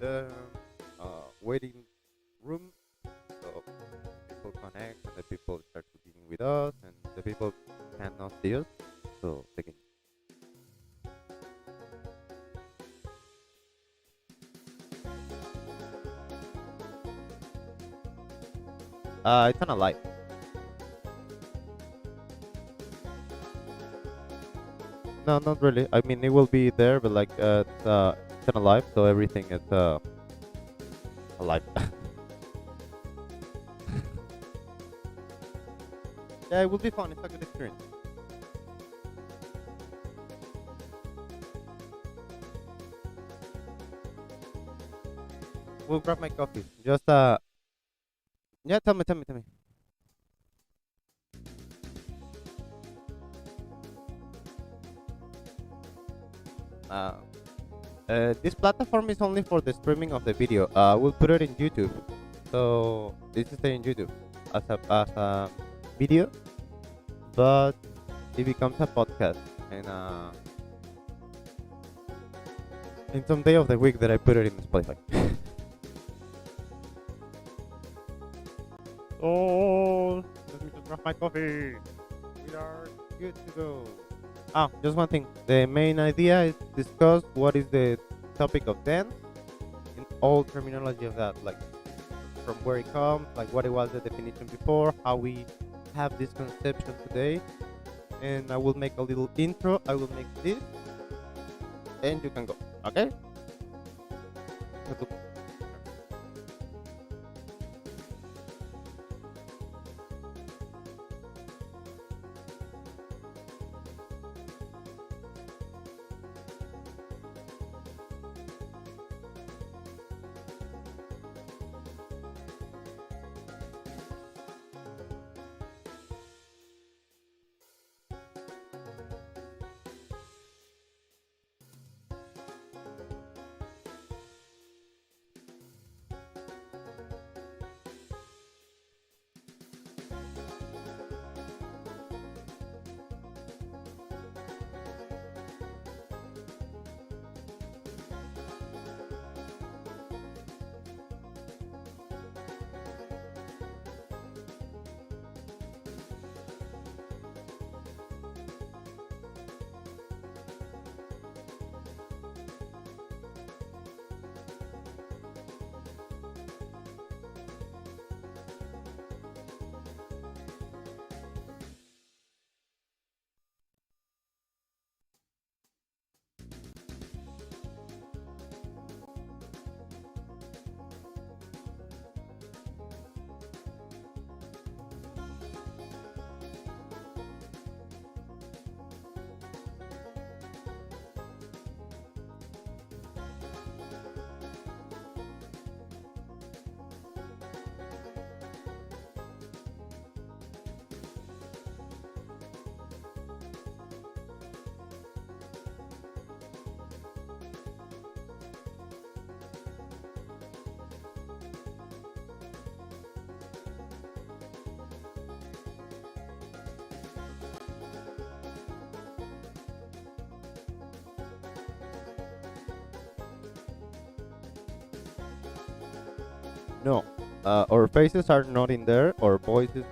the waiting room. So people connect and the people start speaking with us, and the people cannot see us. So they can. It's on a live. No, not really. I mean, it will be there, but like it's on a live, so everything is alive. Yeah, it will be fun. It's a good experience. We'll grab my coffee. Just yeah. Tell me. Uh, this platform is only for the streaming of the video. We'll put it in YouTube, so this is stay in YouTube as a video, but it becomes a podcast and in some day of the week that I put it in Spotify. Oh, let me just grab my coffee. We are good to go. Ah, just one thing. The main idea is to discuss what is the topic of dance in all terminology of that, like from where it comes, like what it was the definition before, how we have this conception today, and I will make a little intro. I will make this, and you can go. Okay? No, our faces are not in there. Our voices.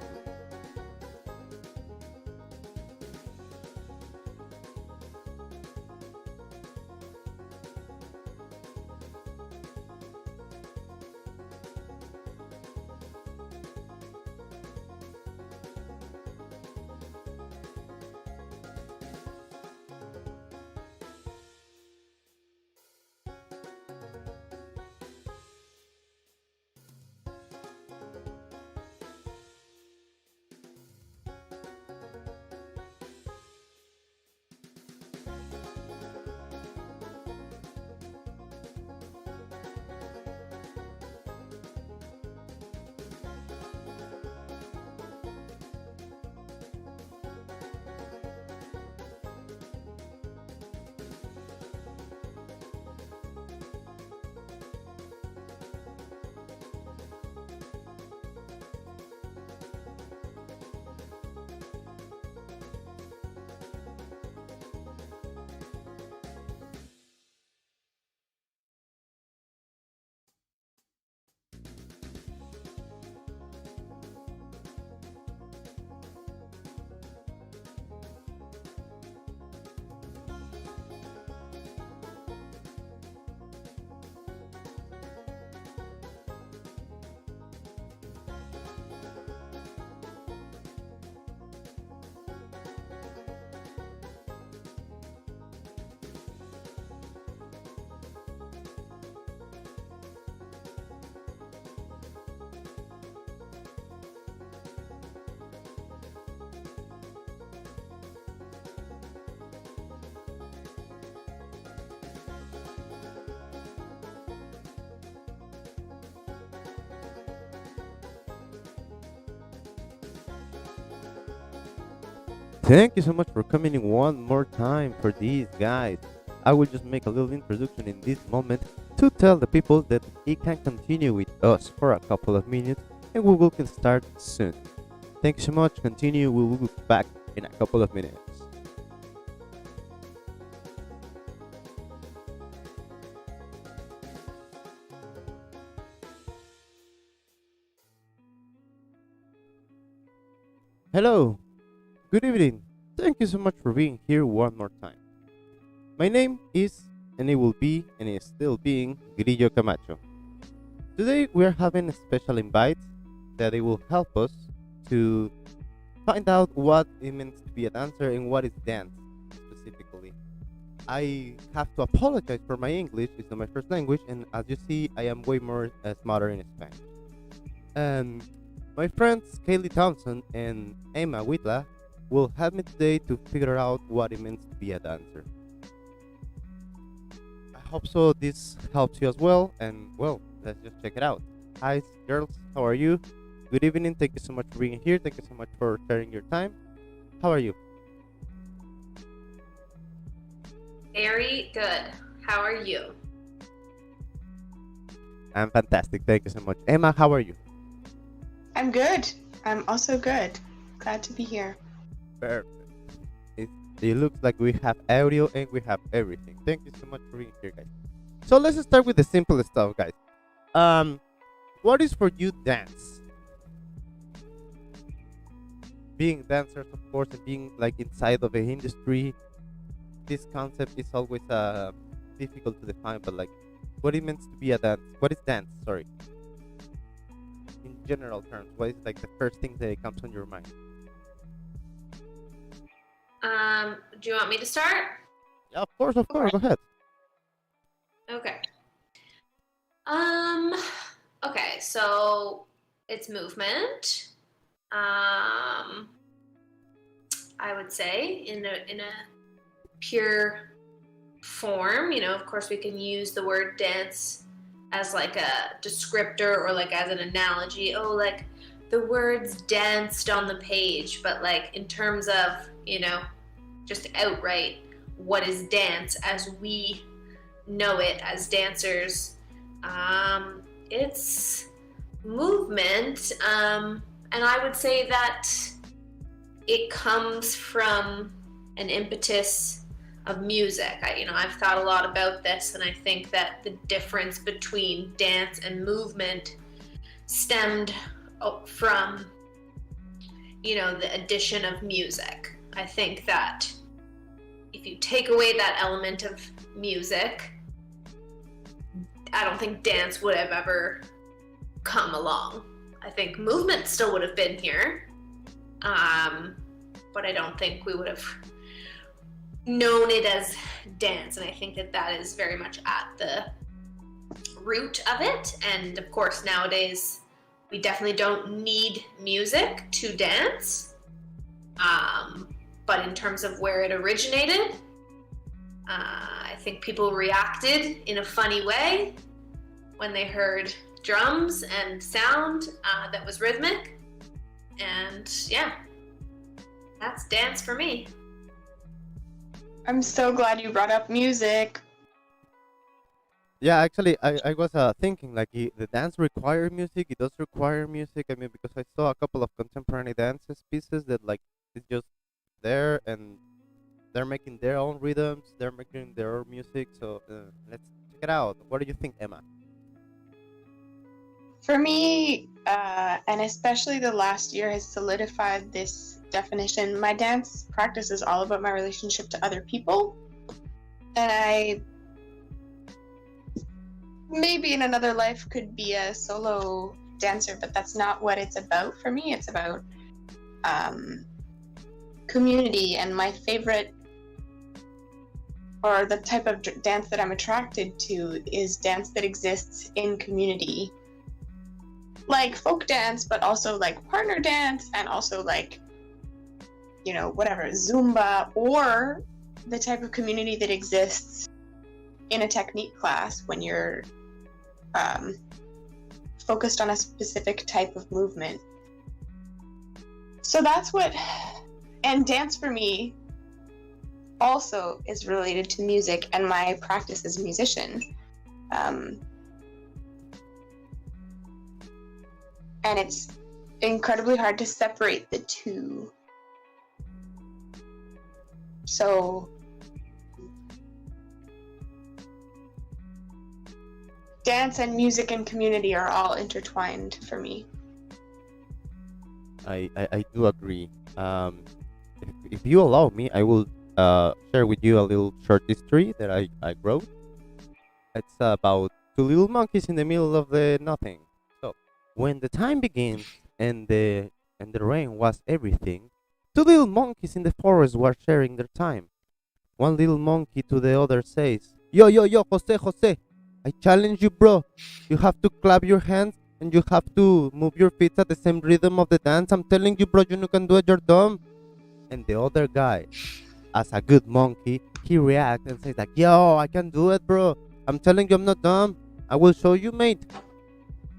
Thank you so much for coming in one more time for these guys. I will just make a little introduction in this moment to tell the people that he can continue with us for a couple of minutes and we will can start soon. Thank you so much. Continue. We will be back in a couple of minutes. Hello. Good evening. Thank you so much for being here one more time. My name is, and it will be, and is still being, Grillo Camacho. Today we are having a special invite that it will help us to find out what it means to be a dancer and what is dance specifically. I have to apologize for my English, it's not my first language, and as you see, I am way more smarter in Spanish. And my friends Kaylee Thompson and Emma Whitla will help me today to figure out what it means to be a dancer. I hope so this helps you as well, and well, let's just check it out. Hi girls, how are you? Good evening, thank you so much for being here, thank you so much for sharing your time. How are you? Very good. How are you? I'm fantastic, thank you so much. Emma, how are you? I'm good. I'm also good. Glad to be here. Perfect. It looks like we have audio and we have everything. Thank you so much for being here, guys. So let's start with the simplest stuff, guys. What is for you dance? Being dancers, of course, and being like inside of the industry, this concept is always difficult to define. But like, what it means to be a dance? What is dance? Sorry. In general terms, what is like the first thing that comes on your mind? Do you want me to start? Yeah, of course, Go ahead. Okay. Okay, so it's movement. I would say in a pure form, of course we can use the word dance as like a descriptor or like as an analogy. Oh, like the words danced on the page, but like in terms of, just outright what is dance as we know it as dancers, it's movement, and I would say that it comes from an impetus of music. I've thought a lot about this, and I think that the difference between dance and movement stemmed from, the addition of music. I think that if you take away that element of music, I don't think dance would have ever come along. I think movement still would have been here, but I don't think we would have known it as dance. And I think that is very much at the root of it. And of course, nowadays, we definitely don't need music to dance. But in terms of where it originated, I think people reacted in a funny way when they heard drums and sound that was rhythmic. And yeah, that's dance for me. I'm so glad you brought up music. Yeah, actually, I was thinking like the dance require music. It does require music. I mean, because I saw a couple of contemporary dances pieces that like it's just there and they're making their own rhythms. They're making their own music. So let's check it out. What do you think, Emma? For me, and especially the last year has solidified this definition. My dance practice is all about my relationship to other people. And I maybe in another life could be a solo dancer, but that's not what it's about for me. It's about community, and my favorite or the type of dance that I'm attracted to is dance that exists in community. Like folk dance, but also like partner dance, and also like, whatever, Zumba, or the type of community that exists in a technique class when you're focused on a specific type of movement. So that's what And dance for me also is related to music and my practice as a musician. And it's incredibly hard to separate the two. So dance and music and community are all intertwined for me. I do agree. If you allow me, I will share with you a little short history that I wrote. It's about two little monkeys in the middle of the nothing. So when the time begins and the rain was everything, two little monkeys in the forest were sharing their time. One little monkey to the other says, "Yo, yo, yo, Jose, Jose, I challenge you, bro. You have to clap your hands and you have to move your feet at the same rhythm of the dance. I'm telling you, bro, you no can do it, you're dumb." And the other guy, as a good monkey, he reacts and says like, "Yo, I can do it, bro. I'm telling you, I'm not dumb. I will show you, mate."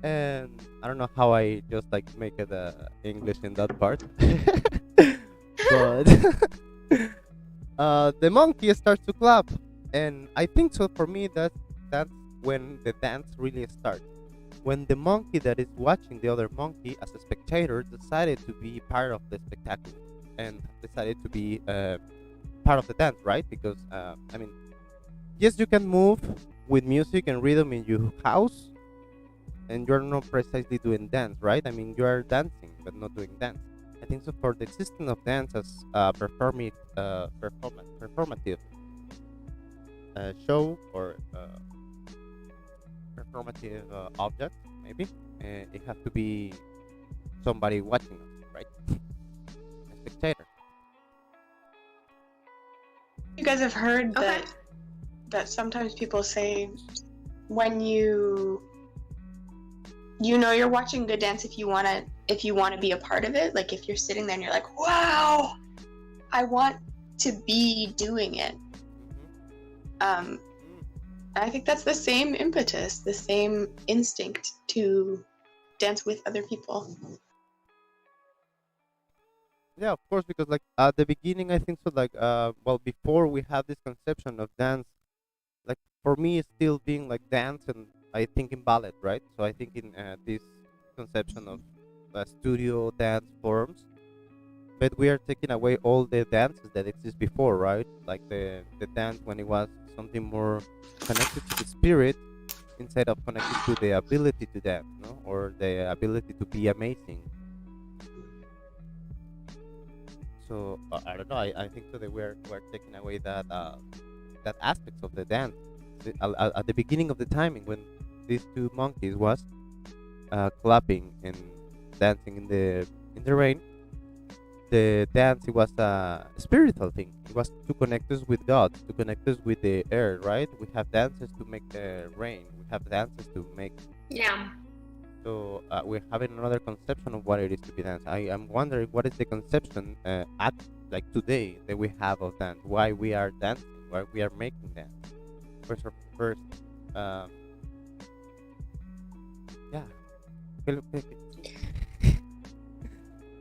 And I don't know how I just like make it English in that part, but the monkey starts to clap, and I think so. For me, that's when the dance really starts. When the monkey that is watching the other monkey as a spectator decided to be part of the spectacle and decided to be part of the dance, right? Because I mean, yes, you can move with music and rhythm in your house, and you're not precisely doing dance, right? I mean, you are dancing but not doing dance. I think so. For the existence of dance as performative show or performative object, maybe it has to be somebody watching us, right? A spectator. You guys have heard Okay. that sometimes people say when you know you're watching good dance if you want to be a part of it, like if you're sitting there and you're like, wow, I want to be doing it. I think that's the same impetus, the same instinct to dance with other people. Yeah, of course, because like at the beginning, I think so. Like, well, before we have this conception of dance, like for me, it's still being like dance, and I think in ballet, right? So I think in this conception of studio dance forms, but we are taking away all the dances that exist before, right? Like the dance when it was something more connected to the spirit instead of connected to the ability to dance, no, or the ability to be amazing. So I don't know. I think so that we're taking away that aspects of the dance. At the beginning of the timing, when these two monkeys was clapping and dancing in the rain, the dance, it was a spiritual thing. It was to connect us with God, to connect us with the air, right? We have dances to make the rain. We have dances to make. Yeah. So we're having another conception of what it is to be dance. I am wondering what is the conception at like today that we have of dance. Why we are dancing? Why we are making dance? First, yeah.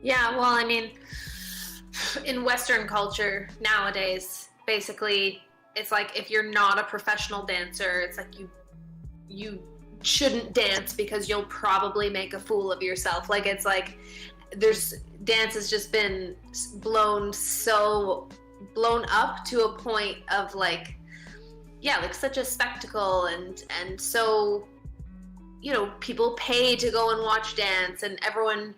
Yeah, well, I mean, in Western culture nowadays, basically, it's like if you're not a professional dancer, it's like you shouldn't dance because you'll probably make a fool of yourself. Like it's like dance has just been blown up to a point of like, yeah, like such a spectacle, and so, you know, people pay to go and watch dance, and everyone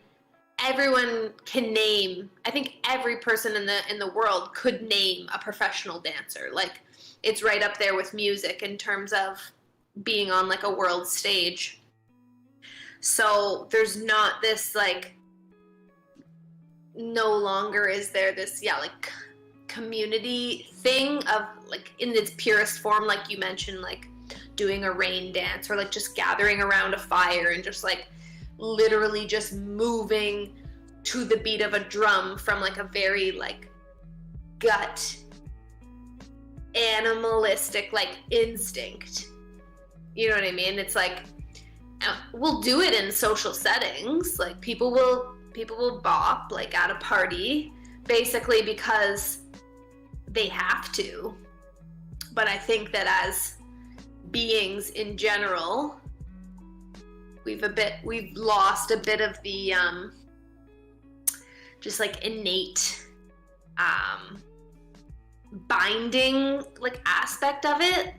can name, I think every person in the world could name a professional dancer. Like it's right up there with music in terms of being on like a world stage. So there's not this like, no longer is there this, yeah, like community thing of like in its purest form, like you mentioned, like doing a rain dance or like just gathering around a fire and just like literally just moving to the beat of a drum from like a very like gut animalistic like instinct. You know what I mean? It's like we'll do it in social settings. Like people will bop like at a party, basically because they have to. But I think that as beings in general, we've lost a bit of the just like innate binding like aspect of it.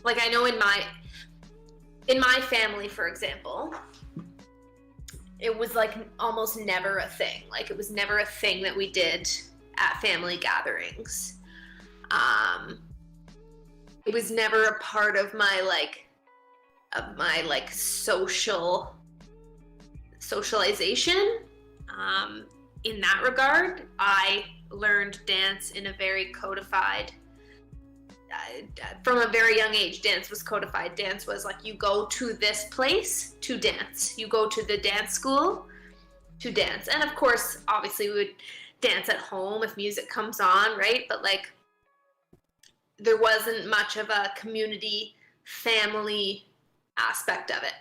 Like I know in my family, for example, it was like almost never a thing. Like it was never a thing that we did at family gatherings. It was never a part of my socialization. In that regard, I learned dance in a very codified, from a very young age. Dance was codified. Dance was like, you go to this place to dance. You go to the dance school to dance. And of course, obviously we would dance at home if music comes on, right? But like, there wasn't much of a community family aspect of it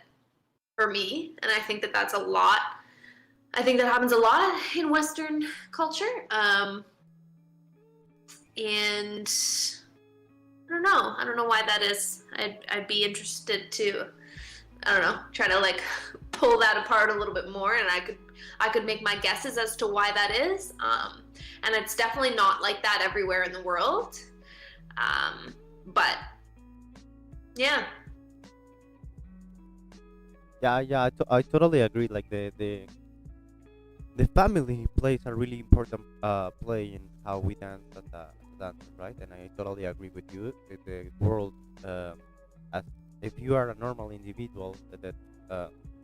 for me. And I think that that's a lot. I think that happens a lot in Western culture. And I don't know why that is. I'd be interested to, try to like pull that apart a little bit more, and I could make my guesses as to why that is. And it's definitely not like that everywhere in the world. But yeah. Yeah, I totally agree. Like the family plays a really important play in how we dance as a dancer, right? And I totally agree with you. The world, as if you are a normal individual, that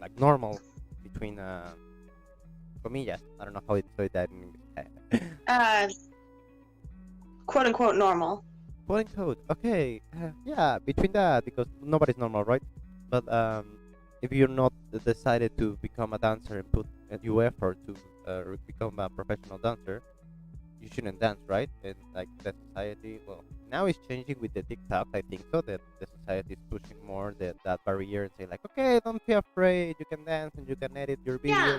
like normal between comillas. I don't know how to say that in English. Quote unquote normal. Quote unquote. Okay. Yeah, between that, because nobody's normal, right? But if you're not decided to become a dancer and put your effort to become a professional dancer, you shouldn't dance, right? And like the society, well, now it's changing with the TikTok. I think so that the society is pushing more that barrier and say like, okay, don't be afraid. You can dance and you can edit your videos. Yeah.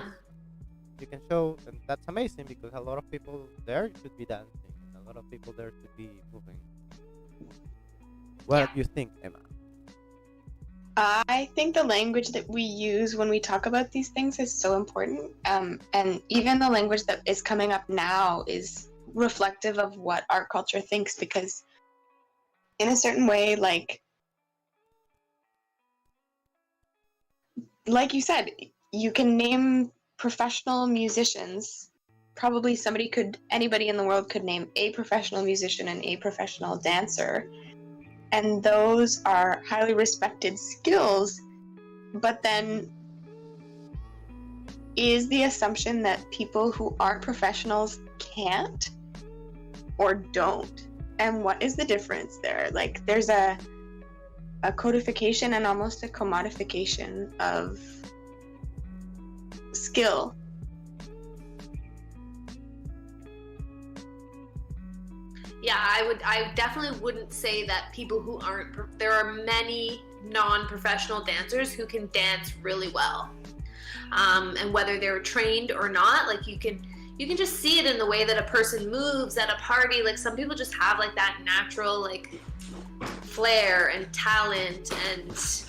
You can show, and that's amazing because a lot of people there should be dancing. And a lot of people there should be moving. What do you think, Emma? I think the language that we use when we talk about these things is so important. And even the language that is coming up now is reflective of what our culture thinks, because in a certain way, like you said, you can name professional musicians. Probably anybody in the world could name a professional musician and a professional dancer. And those are highly respected skills. But then is the assumption that people who aren't professionals can't or don't? And what is the difference there? Like there's a codification and almost a commodification of skill. Yeah, I definitely wouldn't say that people who aren't, there are many non-professional dancers who can dance really well. And whether they're trained or not, like you can just see it in the way that a person moves at a party. Like some people just have like that natural like flair and talent and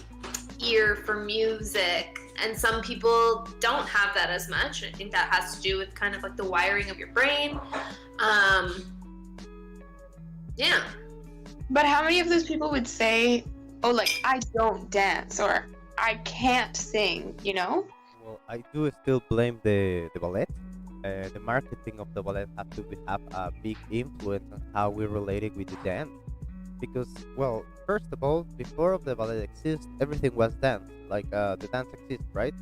ear for music. And some people don't have that as much. I think that has to do with kind of like the wiring of your brain. Yeah. But how many of those people would say, oh, like, I don't dance or I can't sing, you know? Well, I do still blame the ballet. The marketing of the ballet have a big influence on how we related with the dance. Because, well, first of all, before the ballet exists, everything was dance. Like the dance exists, right?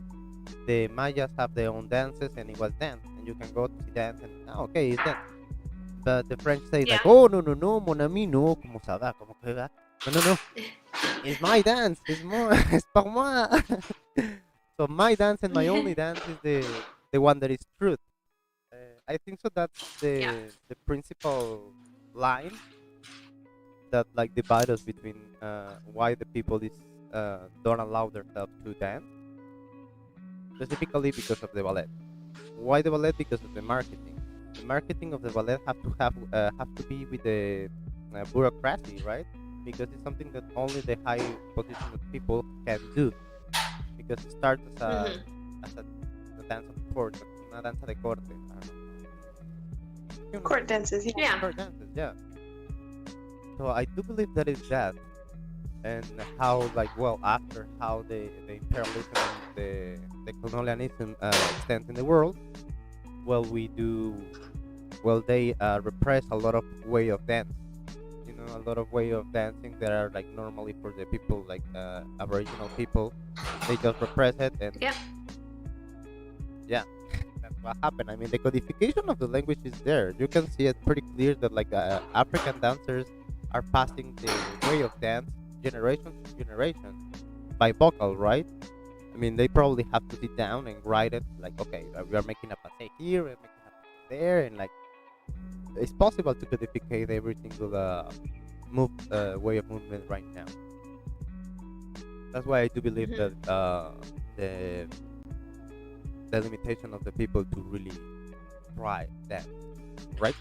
The Mayas have their own dances and it was dance. And you can go to see dance and, okay, it's dance. But the French say like, oh, no, mon ami, no, como ça va, como que va? No. It's my dance. It's pour moi. So my dance and my only dance is the one that is truth. I think so. That's the principal line that like divide us between why the people don't allow themselves to dance, specifically because of the ballet. Why the ballet? Because of the marketing. the marketing of the ballet have to be with the bureaucracy, right? Because it's something that only the high positioned people can do. Because it starts as a dance of court, una danza de corte. I don't know. You know, Court dances, yeah. Yeah. court dances, yeah. So I do believe that is that, and how after how the imperialism and the colonialism extends in the world, they repress a lot of way of dance. You know, a lot of way of dancing that are like normally for the people like Aboriginal people. They just repress it, and Yeah. yeah, that's what happened. I mean, the codification of the language is there. You can see it pretty clear that like African dancers are passing the way of dance generation to generation by vocal, right? I mean, they probably have to sit down and write it like, okay, we are making a passe here, we're making a passe there, and like it's possible to codificate every single way of movement right now. That's why I do believe Mhm. that the limitation of the people to really try that, right?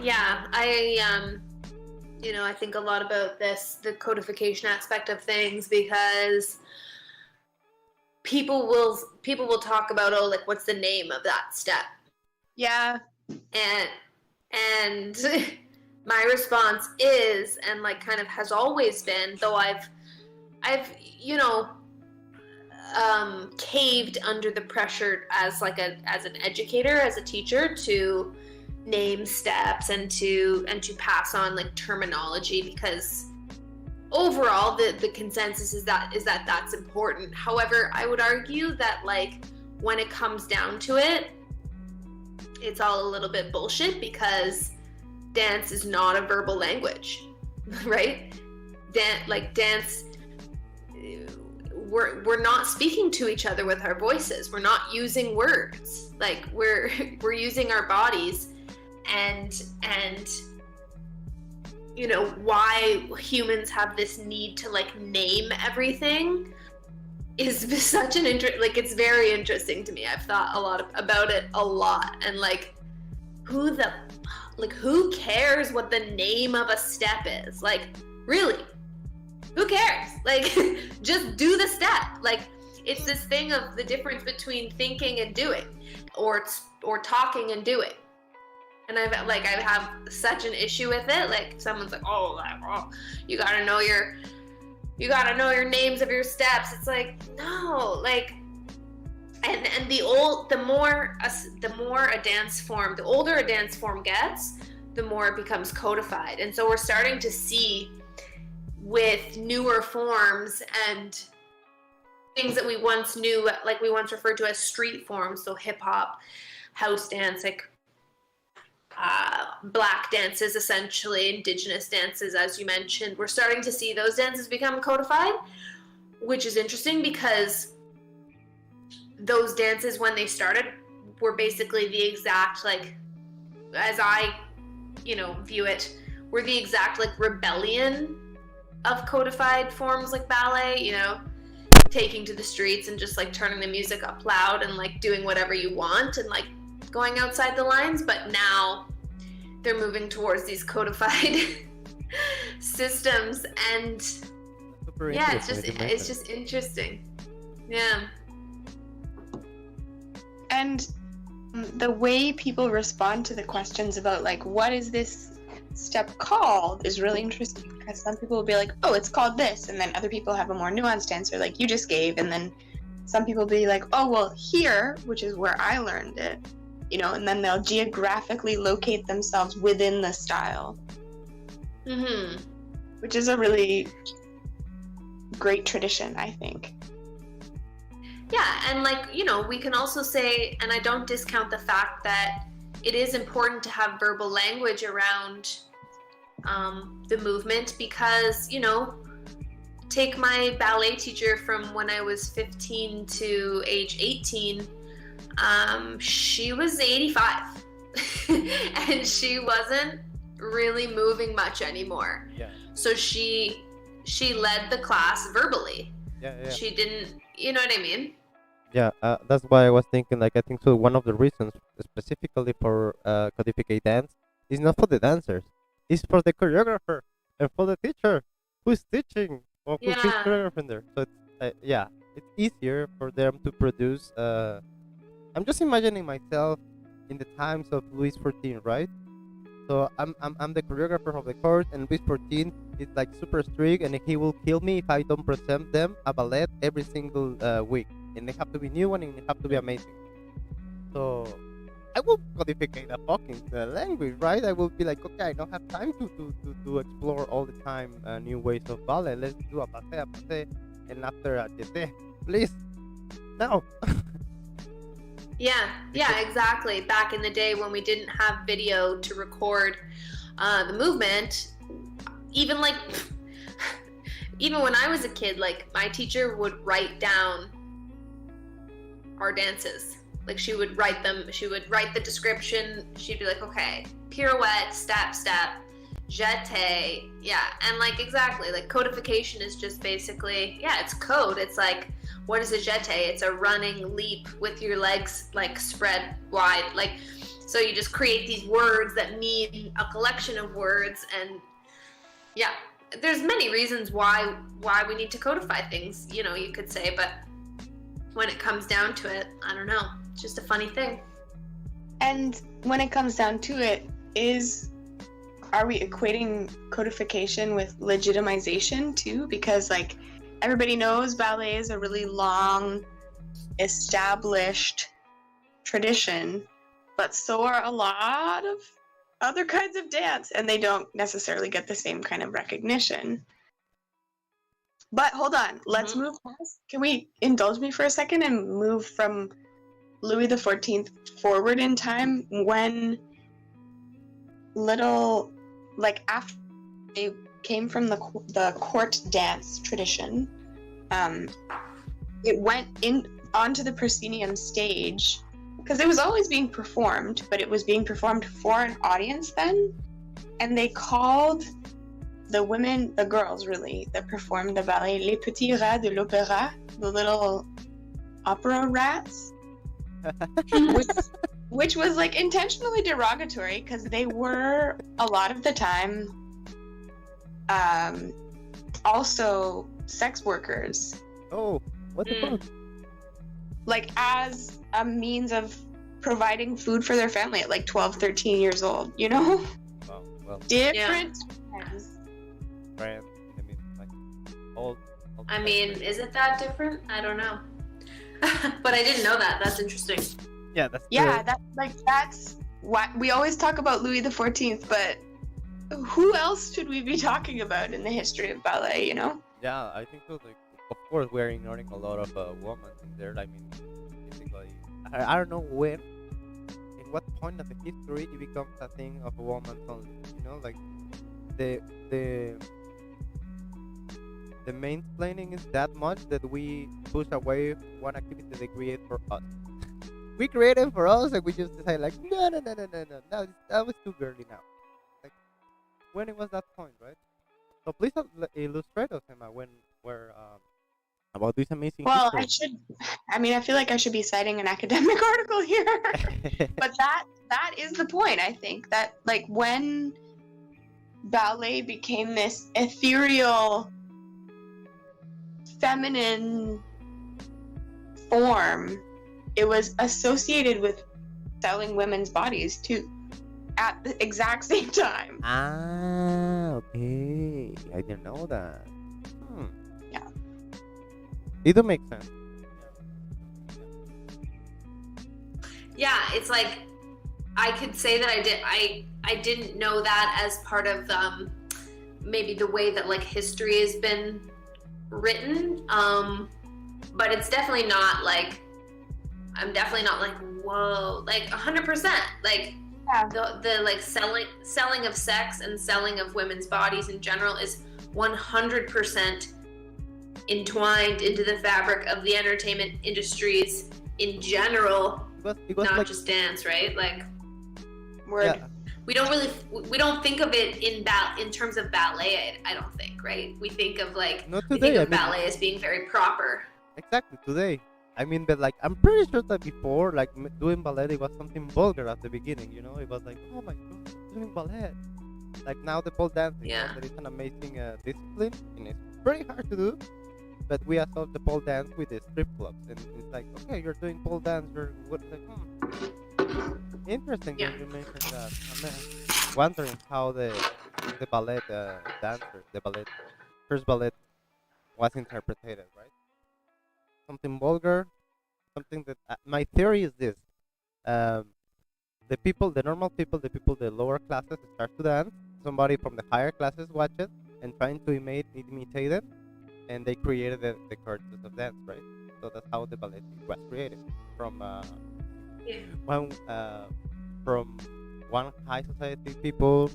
Yeah, I think a lot about the codification aspect of things, because people will talk about, oh, like, what's the name of that step? Yeah. And my response is, and like kind of has always been, though I've caved under the pressure as an educator, as a teacher, to name steps and to pass on like terminology, because overall the consensus is that that's important. However, I would argue that like when it comes down to it, it's all a little bit bullshit, because dance is not a verbal language, right? Dance, we're not speaking to each other with our voices. We're not using words. Like we're using our bodies, and why humans have this need to like name everything is such an it's very interesting to me. I've thought a lot about it a lot, and like who cares what the name of a step is? Like, really, who cares? Like, just do the step. Like, it's this thing of the difference between thinking and doing, or talking and doing. And I have such an issue with it. Like, someone's like, oh, you gotta know your names of your steps. It's like, no, like, and the older a dance form gets, the more it becomes codified. And so we're starting to see with newer forms and things that we once knew, like we once referred to as street forms, so hip hop, house dance, like black dances, essentially indigenous dances, as you mentioned. We're starting to see those dances become codified, which is interesting, because those dances, when they started, were basically the exact, like, as I view it, were the exact like rebellion of codified forms like ballet, taking to the streets and just like turning the music up loud and like doing whatever you want and like going outside the lines. But now they're moving towards these codified systems, and yeah, it's just interesting. Yeah. And the way people respond to the questions about like, what is this step called, is really interesting, because some people will be like, oh, it's called this, and then other people have a more nuanced answer like you just gave, and then some people will be like, oh, well, here, which is where I learned it, and then they'll geographically locate themselves within the style. Mm-hmm. Which is a really great tradition, I think. Yeah, and like, we can also say, and I don't discount the fact that it is important to have verbal language around the movement, because, take my ballet teacher from when I was 15 to age 18, she was 85 and she wasn't really moving much anymore. Yeah. So she led the class verbally. Yeah. She didn't, you know what I mean? Yeah, that's why I was thinking. Like, I think so. One of the reasons, specifically for codificate dance, is not for the dancers. It's for the choreographer and for the teacher who's teaching or who's Yeah. choreographing there. So yeah, it's easier for them to produce. I'm just imagining myself in the times of Louis XIV, right? So I'm the choreographer of the course, and Louis XIV is like super strict, and he will kill me if I don't present them a ballet every single week, and they have to be new one, and they have to be amazing. So I will codificate a fucking language, right? I will be like, okay, I don't have time to explore all the time new ways of ballet. Let's do a passe, and after a jeté, please. No. Yeah, exactly. Back in the day when we didn't have video to record the movement, even like, even when I was a kid, like my teacher would write down our dances. Like she would write them, she would write the description. She'd be like, okay, pirouette, step, jeté. Yeah, and like exactly, like codification is just basically, yeah, it's code. It's like, what is a jeté? It's a running leap with your legs like spread wide. Like, so you just create these words that mean a collection of words, and yeah, there's many reasons why we need to codify things, you know, you could say, but when it comes down to it, I don't know. It's just a funny thing. And when it comes down to it, are we equating codification with legitimization too? Because like everybody knows ballet is a really long, established tradition, but so are a lot of other kinds of dance, and they don't necessarily get the same kind of recognition. But hold on, let's move past. Can we indulge me for a second and move from Louis XIV forward in time, when little, like after they came from the court dance tradition, it went in onto the proscenium stage, because it was always being performed, but it was being performed for an audience then, and they called the women, the girls really, that performed the ballet, les petits rats de l'opéra, the little opera rats, which was like intentionally derogatory, because they were a lot of the time also sex workers. Oh, what the fuck? Like as a means of providing food for their family at like 12, 13 years old, you know? Well, Different times. brand. I mean, like old. I mean, is it that different? I don't know. But I didn't know that. That's interesting. Yeah, that's Yeah, that's what we always talk about Louis XIV, but who else should we be talking about in the history of ballet, you know? Yeah, I think so. Like, of course, we're ignoring a lot of women in there. I mean, basically, I don't know when, in what point of the history it becomes a thing of a woman only. You know, like the mansplaining is that much that we push away one activity they create for us. We create it for us, and we just decide like, no, that was too girly now. Like, when it was that point, right? So please illustrate us, Emma, when we're about this amazing Well, history. I feel like I should be citing an academic article here. But that is the point, I think, that like when ballet became this ethereal feminine form, it was associated with selling women's bodies too at the exact same time. Okay. I didn't know that. Yeah. It don't make sense. Yeah, it's like I could say that I didn't know that as part of maybe the way that like history has been written, but it's definitely not like, I'm definitely not like, whoa, like 100%, like Yeah. the like selling of sex and selling of women's bodies in general is 100% entwined into the fabric of the entertainment industries in general, It was not like, just dance, right? Like Word. yeah, we don't think of it in terms of ballet. I don't think, right? We think of like not we today. think I of mean, ballet as being very proper. exactly today. I mean, but like, I'm pretty sure that before, like, doing ballet, it was something vulgar at the beginning. You know, it was like, oh my god, doing ballet. Like now the pole dancing, Yeah. that is an amazing discipline, and it's pretty hard to do. But we associate the pole dance with the strip clubs, and it's like, okay, you're doing pole dance, you're what? Like, interesting. Yeah. You mentioned that. I'm wondering how the ballet dancer, the ballet first ballet was interpreted, right? Something vulgar, something that my theory is this: um, the people, the normal people, the people, the lower classes start to dance. Somebody from the higher classes watch it and trying to imitate it, and they created the choruses of dance, right? So that's how the ballet was created from Yeah. one from one high society people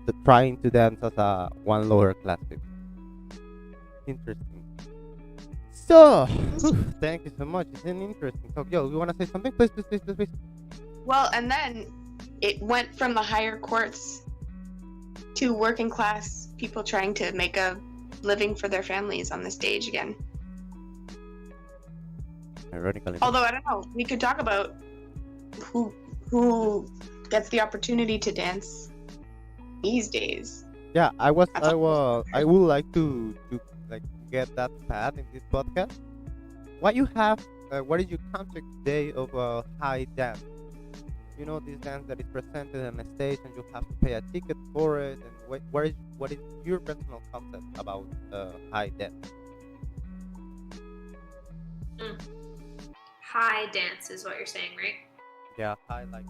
to trying to dance as a one lower class people. Interesting. So, thank you so much. It's an interesting talk. Yo, you wanna say something? Please, please, please, please, please. Well, and then it went from the higher courts to working class people trying to make a living for their families on the stage again. Ironically. Although I don't know, we could talk about who gets the opportunity to dance these days. Yeah, I would like to like get that path in this podcast. What you have, what is your concept today of high dance? You know, this dance that is presented on a stage and you have to pay a ticket for it. And what is your personal concept about high dance? High dance is what you're saying, right? Yeah, high like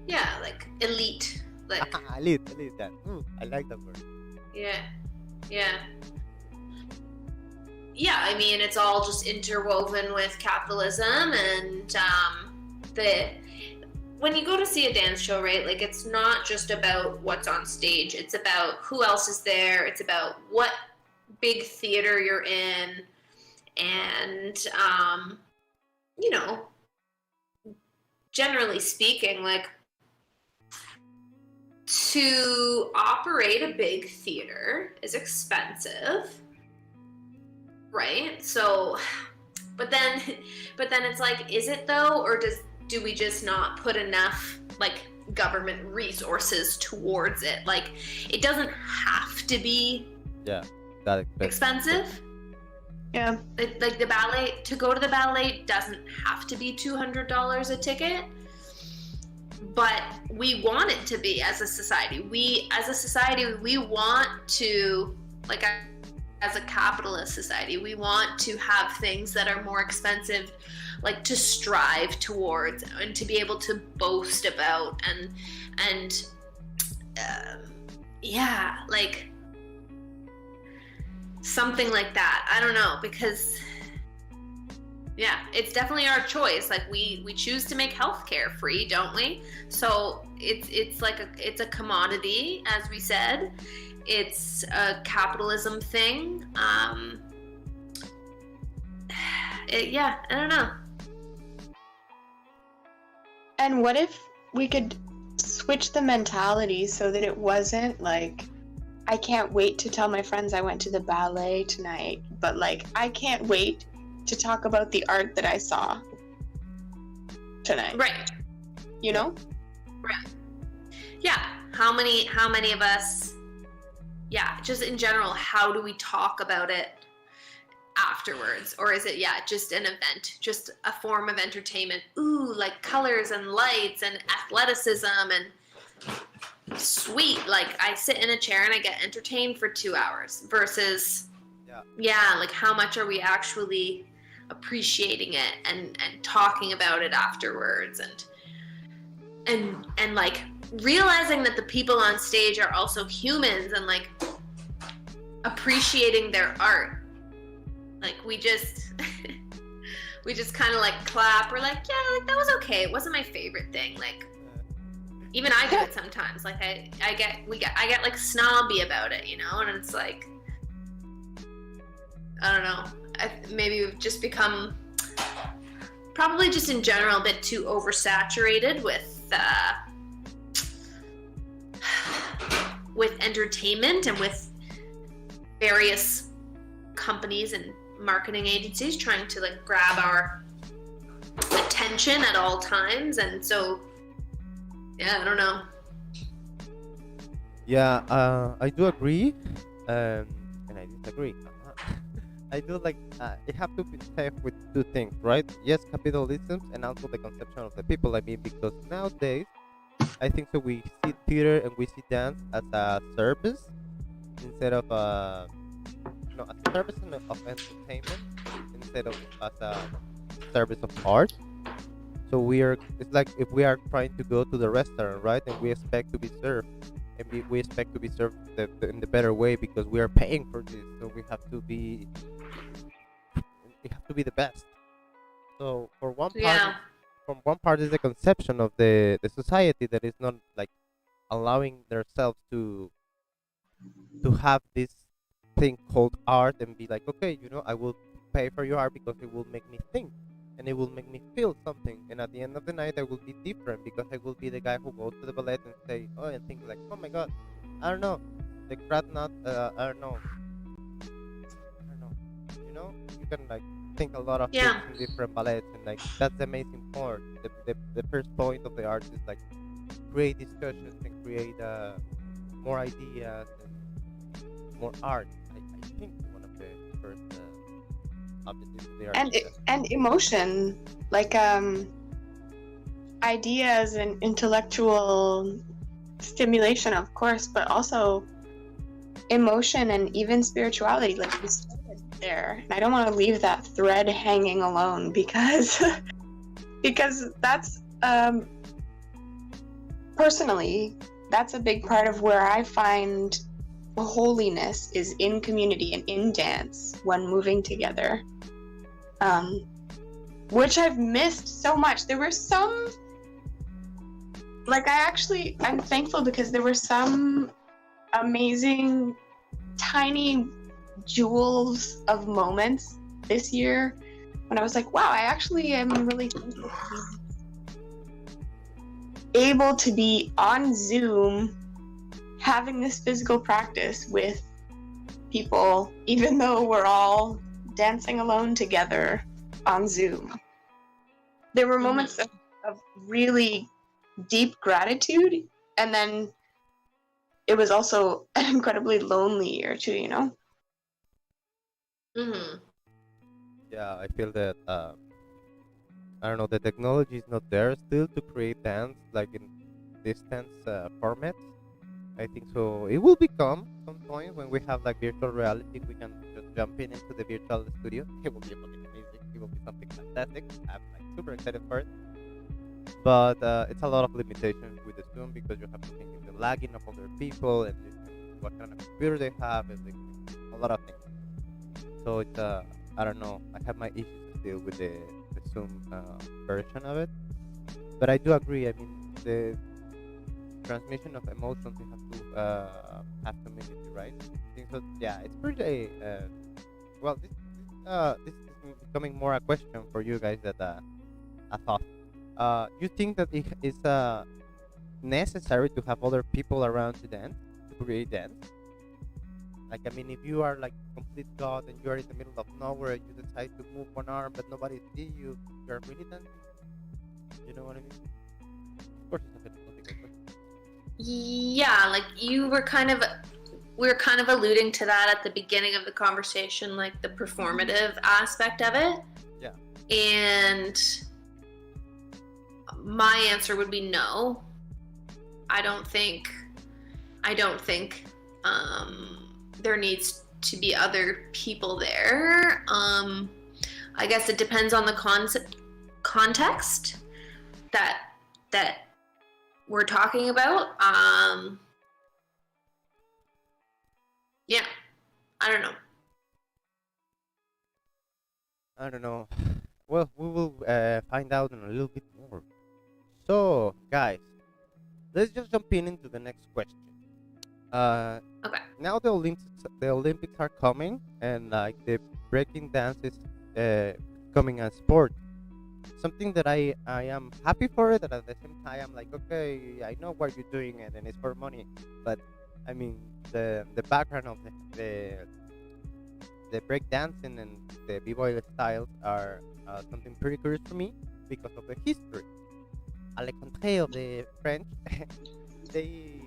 Yeah, like elite. Like elite dance. I like that word. yeah. Yeah, I mean, it's all just interwoven with capitalism and when you go to see a dance show, right, like it's not just about what's on stage, it's about who else is there, it's about what big theater you're in, and you know, generally speaking, like to operate a big theater is expensive, right? So but then it's like, is it though, or do we just not put enough like government resources towards it? Like, it doesn't have to be that expensive. Yeah. Like the ballet, to go to the ballet doesn't have to be $200 a ticket, but we want it to be as a society. We want to, like, as a capitalist society, we want to have things that are more expensive, like to strive towards and to be able to boast about and yeah, like something like that. I don't know, because yeah, it's definitely our choice. Like we choose to make healthcare free, don't we? So it's like it's a commodity, as we said. It's a capitalism thing. Yeah, I don't know. And what if we could switch the mentality so that it wasn't like, I can't wait to tell my friends I went to the ballet tonight, but like, I can't wait to talk about the art that I saw tonight. Right. You know? Right. Yeah. How many of us, yeah, just in general, how do we talk about it afterwards? Or is it, just an event, just a form of entertainment? Ooh, like colors and lights and athleticism and sweet, like I sit in a chair and I get entertained for 2 hours versus like how much are we actually appreciating it and talking about it afterwards and like realizing that the people on stage are also humans and like appreciating their art. Like we just kind of like clap. We're like, yeah, like that was okay. It wasn't my favorite thing. Like even I do it sometimes. Like I get like snobby about it, you know? And it's like, I don't know. Maybe we've just become probably just in general a bit too oversaturated with entertainment and with various companies and marketing agencies trying to like grab our attention at all times, and so yeah, I don't know. Yeah, I do agree, and I disagree. I do like you have to be safe with two things, right? Yes, capitalism and also the conception of the people. I mean, because nowadays I think so we see theater and we see dance as a service instead of no, as a service of entertainment instead of as a service of art. So it's like if we are trying to go to the restaurant, right? And we expect to be served, and we expect to be served in the better way because we are paying for this. So we have to be the best. So for one part, Yeah. from one part is the conception of the society that is not like allowing themselves to have this thing called art and be like, okay, I will pay for your art because it will make me think and it will make me feel something. And at the end of the night, I will be different because I will be the guy who goes to the ballet and say, oh, and think like, oh my god, I don't know, the crowd not, I don't know, you can like think a lot of things Yeah. in different ballets, and like that's the amazing part. The first point of the art is like create discussions and create more ideas and more art. I think one of the first objectives of the art and is that. and emotion, like ideas and intellectual stimulation, of course, but also emotion and even spirituality, like you started there. And I don't want to leave that thread hanging alone because because that's personally, that's a big part of where I find holiness is in community and in dance when moving together, which I've missed so much. There were some, like I'm thankful because there were some amazing tiny jewels of moments this year when I was like, wow, I actually am really thankful to be able to be on Zoom having this physical practice with people, even though we're all dancing alone together on Zoom. There were moments of really deep gratitude, and then it was also an incredibly lonely year too, Mm-hmm. Yeah, I feel that I don't know, the technology is not there still to create dance like in distance formats. I think so. It will become some point when we have like virtual reality. We can just jump into the virtual studio. It will be fucking amazing. It will be something fantastic. I'm like super excited for it. But it's a lot of limitations with the Zoom because you have to think in the lagging of other people and what kind of computer they have and like, a lot of things. So it's I don't know. I have my issues still with the Zoom version of it. But I do agree. I mean the transmission of emotions you have to have community, right? I think so. Yeah, it's pretty. Well, this is becoming more a question for you guys that a thought. You think that it is necessary to have other people around to dance to create dance? Like, I mean, if you are like complete god and you are in the middle of nowhere, you decide to move one arm, but nobody see you, you're really dancing. You know what I mean? Of course, it's a philosophical question. Yeah, like we were kind of alluding to that at the beginning of the conversation, like the performative aspect of it. Yeah. And my answer would be no. I don't think there needs to be other people there. I guess it depends on the context that we're talking about. Yeah, I don't know. I don't know. Well, we will find out in a little bit more. So, guys, let's just jump into the next question. Okay. Now the Olympics are coming, and like the breaking dance is coming a sport. Something that I am happy for it, and at the same time I'm like, okay, I know why you're doing it, and it's for money. But I mean, the background of the the break dancing and the b-boy styles are something pretty curious for me because of the history. À le contraire of the French, they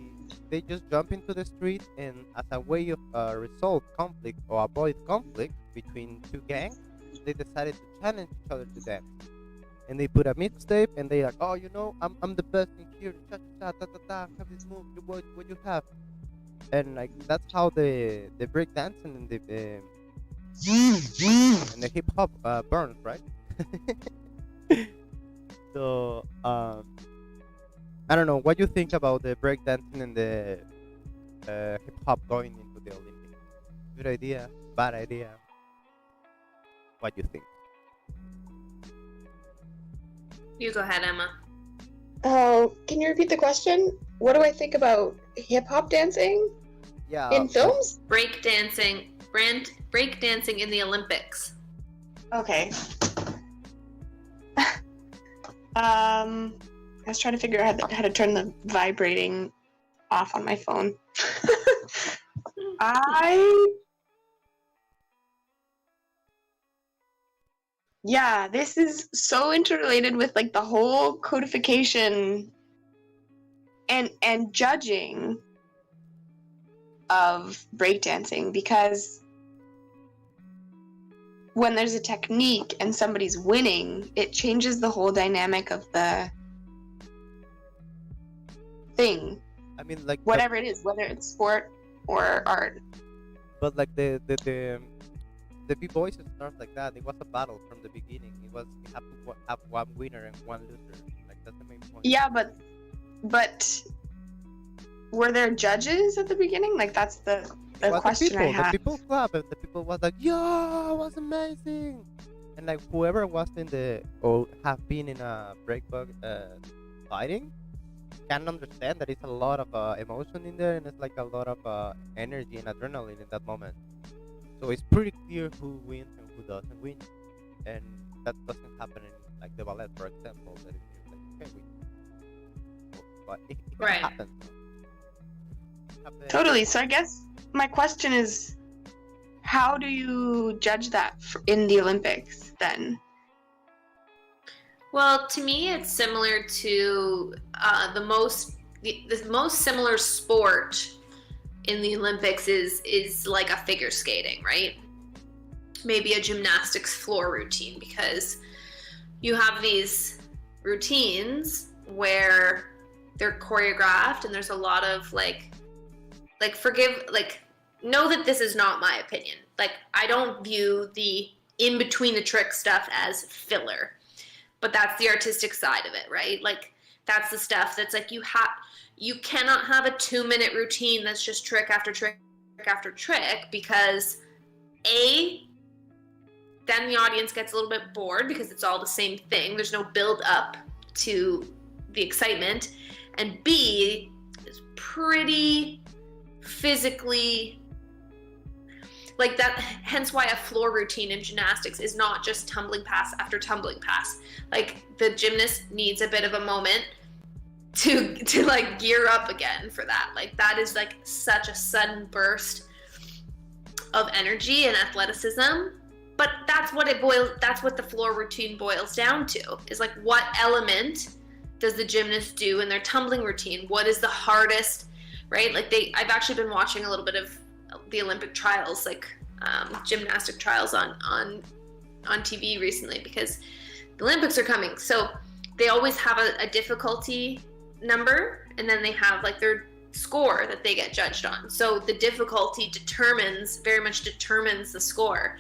they just jump into the street, and as a way of resolve conflict or avoid conflict between two gangs, they decided to challenge each other to dance. And they put a mixtape, and they like, oh, I'm the best in here. Cha cha cha, ta ta ta. Have this move. What you have? And like that's how the break dancing and the hip hop burns, right? So I don't know what you think about the break dancing and the hip hop going into the Olympics. Good idea, bad idea. What do you think? You go ahead, Emma. Can you repeat the question? What do I think about hip hop dancing Yeah. in films? Breakdancing in the Olympics. Okay. I was trying to figure out how to turn the vibrating off on my phone. Yeah, this is so interrelated with like the whole codification and judging of breakdancing, because when there's a technique and somebody's winning, it changes the whole dynamic of the thing. I mean, like Whatever it is, whether it's sport or art. but like the b-boys start like that. It was a battle from the beginning. It was you have to have one winner and one loser. Like that's the main point. Yeah, but were there judges at the beginning? Like that's the It was question I had. The people clap, and the people was like, "Yeah, it was amazing," and like whoever was in the or have been in a breakbug fighting can understand that it's a lot of emotion in there, and it's like a lot of energy and adrenaline in that moment. So it's pretty clear who wins and who doesn't win, and that doesn't happen in like the ballet, for example. That it's just like okay, we, but it can Right. happen. Totally. So I guess my question is, how do you judge that in the Olympics then? Well, to me, it's similar to the most similar sport in the Olympics is like a figure skating, right? Maybe a gymnastics floor routine, because you have these routines where they're choreographed and there's a lot of know that this is not my opinion. Like, I don't view the in between the trick stuff as filler, but that's the artistic side of it, right? Like, that's the stuff that's like you cannot have a 2-minute routine that's just trick after trick after trick, because then the audience gets a little bit bored because it's all the same thing. There's no build up to the excitement. And B, is pretty physically like that, hence why a floor routine in gymnastics is not just tumbling pass after tumbling pass. Like, the gymnast needs a bit of a moment to like gear up again for that. Like, that is like such a sudden burst of energy and athleticism. But that's what the floor routine boils down to, is like, what element does the gymnast do in their tumbling routine? What is the hardest, right? Like, I've actually been watching a little bit of the Olympic trials, like gymnastic trials on TV recently, because the Olympics are coming. So they always have a difficulty number, and then they have like their score that they get judged on. So the difficulty very much determines the score.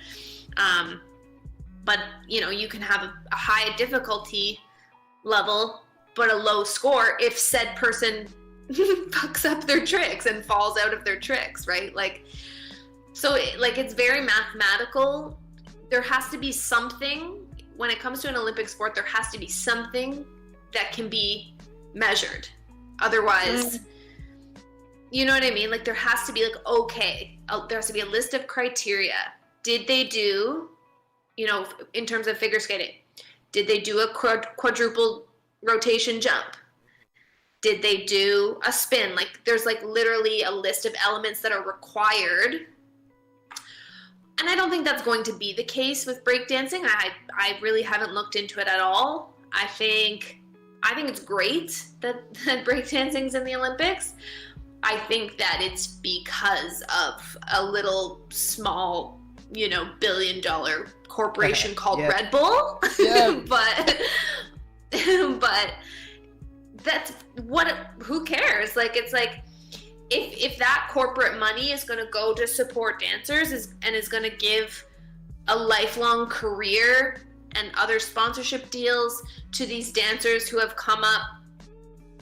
But you can have a high difficulty level but a low score if said person fucks up their tricks and falls out of their tricks, right? Like, so it's very mathematical. There has to be something, when it comes to an Olympic sport, there has to be something that can be measured. Otherwise, you know what I mean? Like, there has to be like, there has to be a list of criteria. Did they do, in terms of figure skating, did they do a quadruple rotation jump? Did they do a spin? Like, there's like literally a list of elements that are required. And I don't think that's going to be the case with breakdancing. I really haven't looked into it at all. I think it's great that breakdancing's in the Olympics. I think that it's because of a little small, billion-dollar corporation called Yeah. Red Bull. Yeah. but that's who cares? Like, it's like, if that corporate money is going to go to support dancers and is going to give a lifelong career and other sponsorship deals to these dancers who have come up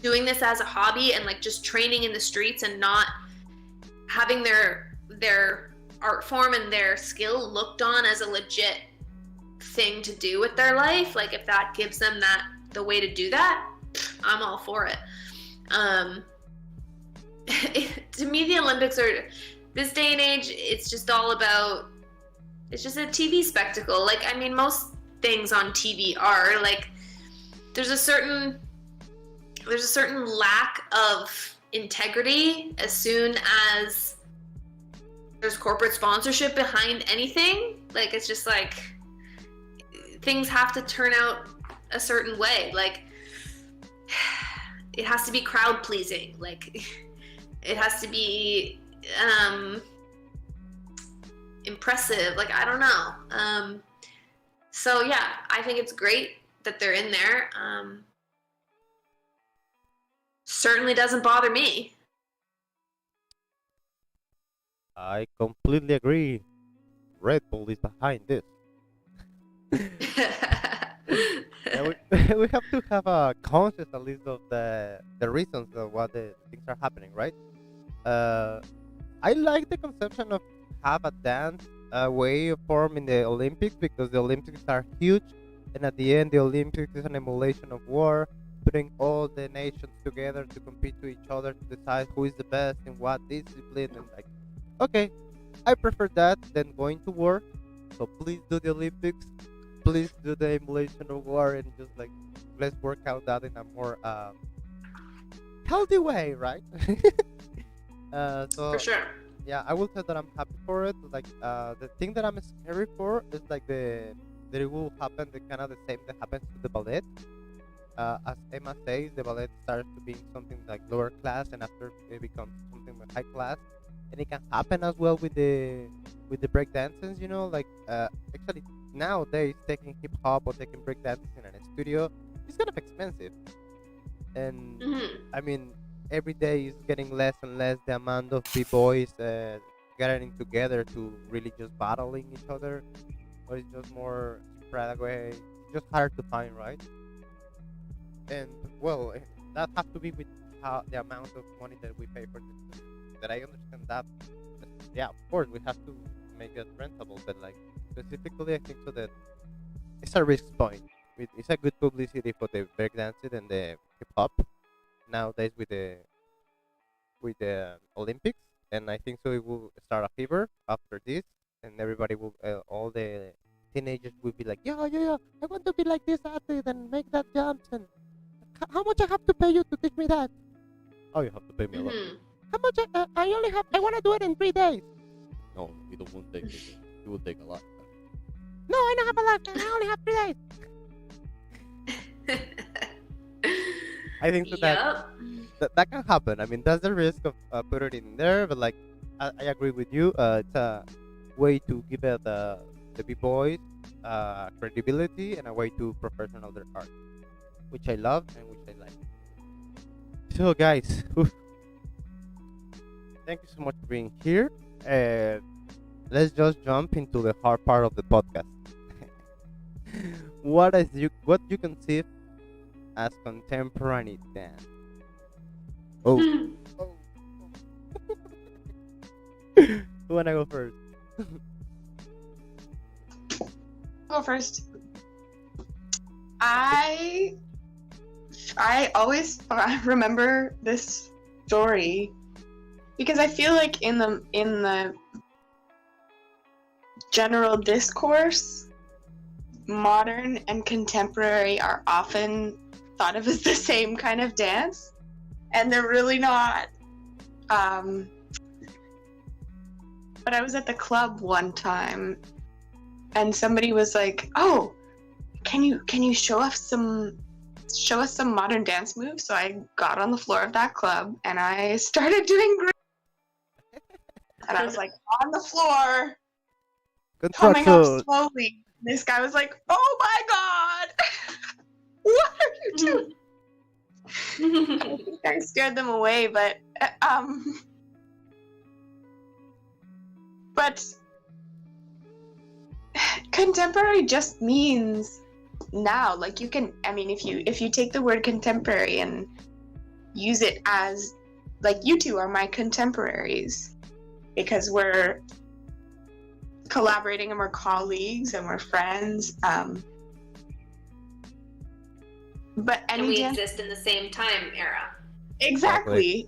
doing this as a hobby and like just training in the streets and not having their art form and their skill looked on as a legit thing to do with their life, like if that gives them the way to do that, I'm all for it. To me, the Olympics are, this day and age, it's just all about, it's just a TV spectacle. Like, I mean, most things on TV are like, there's a certain lack of integrity as soon as there's corporate sponsorship behind anything. Like, it's just like, things have to turn out a certain way. Like, it has to be crowd pleasing. Like, it has to be impressive. Like, I don't know. So yeah, I think it's great that they're in there. Certainly doesn't bother me. I completely agree. Red Bull is behind this. Yeah, we have to have a conscious at least of the reasons of what the things are happening, right? I like the conception of have a dance way of form in the Olympics, because the Olympics are huge, and at the end the Olympics is an emulation of war, putting all the nations together to compete to each other to decide who is the best in what discipline, and like, okay, I prefer that than going to war. So please do the Olympics, please do the emulation of war, and just like, let's work out that in a more healthy way, right? So For sure. yeah, I will say that I'm happy for it. Like, the thing that I'm scary for is like that it will happen the kind of the same that happens to the ballet. As Emma says, the ballet starts to be something like lower class, and after it becomes something like high class, and it can happen as well with the break dances. Like, actually nowadays taking hip hop or taking break dances in a studio is kind of expensive, and I mean, every day is getting less and less the amount of b-boys gathering together to really just battling each other, or it's just more spread away. It's just hard to find, right? And well, that has to be with the amount of money that we pay for this. That I understand that. Yeah, of course we have to make it rentable, but like specifically, I think so that it's a risk point. It's a good publicity for the breakdancing and the hip hop nowadays with the Olympics, and I think so it will start a fever after this, and everybody will, all the teenagers will be like, yeah, I want to be like this athlete and make that jumps, and how much I have to pay you to teach me that? Oh, you have to pay me a lot. How much? I want to do it in 3 days. No, it won't take. It will take a lot. No, I don't have a lot. I only have 3 days. I think so that can happen. I mean, that's the risk of putting it in there. But like, I agree with you. It's a way to give it the b-boys credibility, and a way to professional their art, which I love and which I like. So guys, thank you so much for being here. Let's just jump into the hard part of the podcast. What you conceive as contemporary dance? Oh. Who wanna go first? Go first. I always remember this story because I feel like in the general discourse, modern and contemporary are often thought of as the same kind of dance, and they're really not. but I was at the club one time, and somebody was like, "Oh, can you show us some modern dance moves?" So I got on the floor of that club and I started doing and I was like on the floor, coming up Contraction. slowly. This guy was like, "Oh my god, what are you doing?" I think I scared them away, but contemporary just means now. Like, you can, I mean, if you take the word contemporary and use it as, like, you two are my contemporaries because we're collaborating and we're colleagues and we're friends. But any and we dance, exist in the same time era. exactly.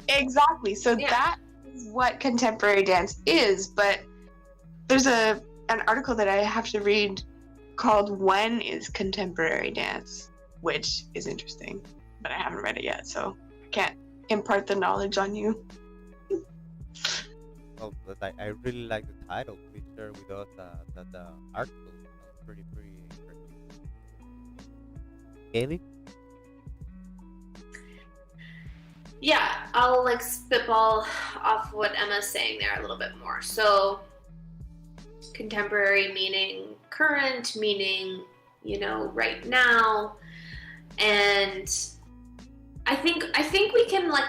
So Yeah. that is what contemporary dance is. But there's an article that I have to read called "When is Contemporary Dance," which is interesting, but I haven't read it yet, so I can't impart the knowledge on you. Well, but I really like the title. Please share with us that article. Sounds pretty interesting. Kaylee? Yeah, I'll like spitball off what Emma's saying there a little bit more. So contemporary meaning current, meaning, right now. And I think we can like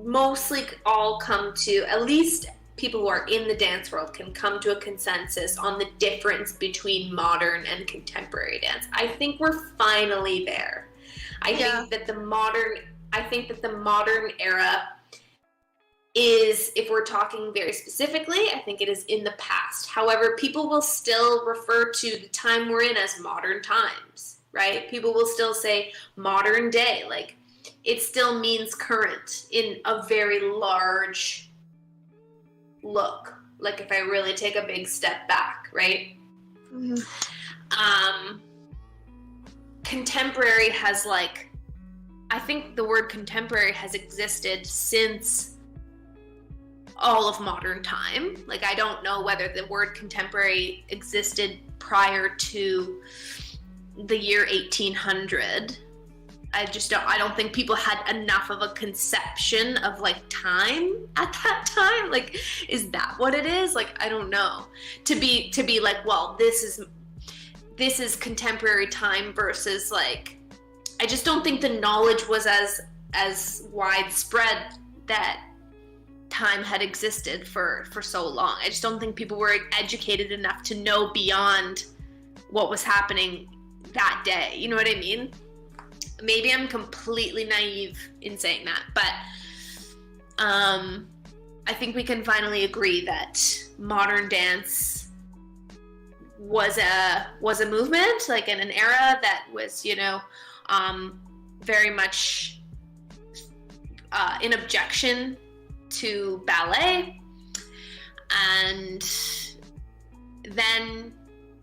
mostly all come to, at least people who are in the dance world can come to a consensus on the difference between modern and contemporary dance. I think we're finally there. I think that the modern era is, if we're talking very specifically, I think it is in the past. However, people will still refer to the time we're in as modern times, right? People will still say modern day. Like, it still means current in a very large look. Like, if I really take a big step back, right? Mm-hmm. Contemporary has I think the word contemporary has existed since all of modern time. Like, I don't know whether the word contemporary existed prior to the year 1800. I don't think people had enough of a conception of like time at that time. Like, is that what it is? Like, I don't know. To be like, well, this is contemporary time versus like, I just don't think the knowledge was as widespread that time had existed for so long. I just don't think people were educated enough to know beyond what was happening that day. You know what I mean? Maybe I'm completely naive in saying that, but I think we can finally agree that modern dance was a movement, like in an era that was, very much in objection to ballet. And then,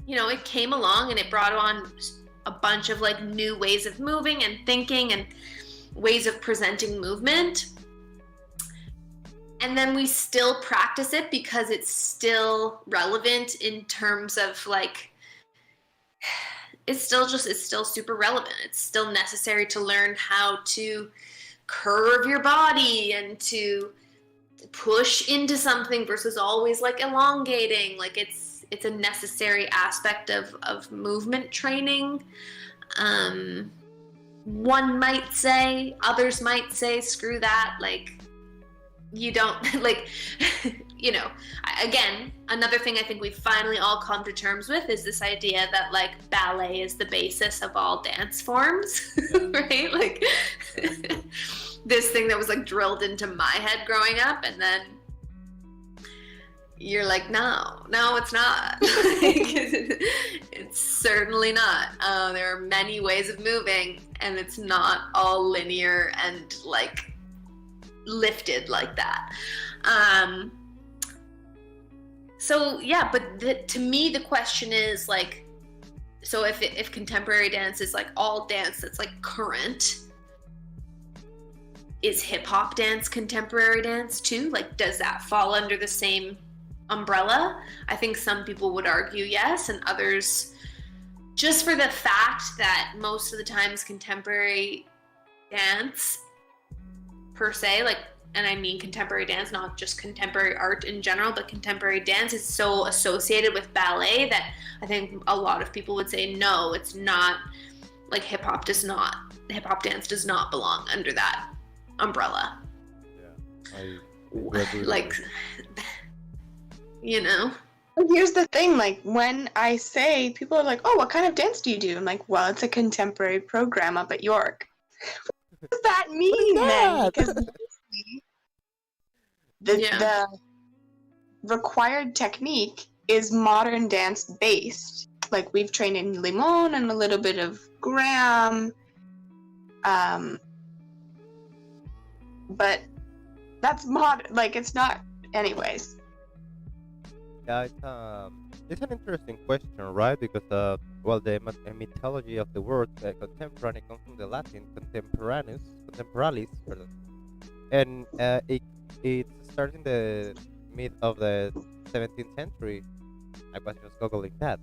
it came along and it brought on a bunch of like new ways of moving and thinking and ways of presenting movement. And then we still practice it because it's still relevant in terms of like, it's still super relevant. It's still necessary to learn how to curve your body and to push into something versus always like elongating. Like, it's a necessary aspect of movement training. One might say, others might say, screw that. Like, you don't, like, again, another thing I think we've finally all come to terms with is this idea that like ballet is the basis of all dance forms, right? Like, this thing that was like drilled into my head growing up, and then you're like, no, it's not. It's certainly not. There are many ways of moving, and it's not all linear and like lifted like that. So yeah, but to me the question is like, so if contemporary dance is like all dance that's like current, is hip hop dance contemporary dance too? Like, does that fall under the same umbrella. I think some people would argue yes, and others, just for the fact that most of the times contemporary dance per se, like, and I mean contemporary dance, not just contemporary art in general, but contemporary dance is so associated with ballet that I think a lot of people would say no, it's not, like hip hop dance does not belong under that umbrella. Yeah, I do agree with Like, you know. Here's the thing, like when I say, people are like, "Oh, what kind of dance do you do?" I'm like, "Well, it's a contemporary program up at York." What does that mean then? that? Because the Yeah. the required technique is modern dance based. Like we've trained in Limon and a little bit of Graham, but that's modern. Like it's not, anyways. Yeah, it's an interesting question, right? Because well, the mythology of the word contemporary comes from the Latin contemporalis, pardon. And it starts in the mid of the 17th century. I was just googling that.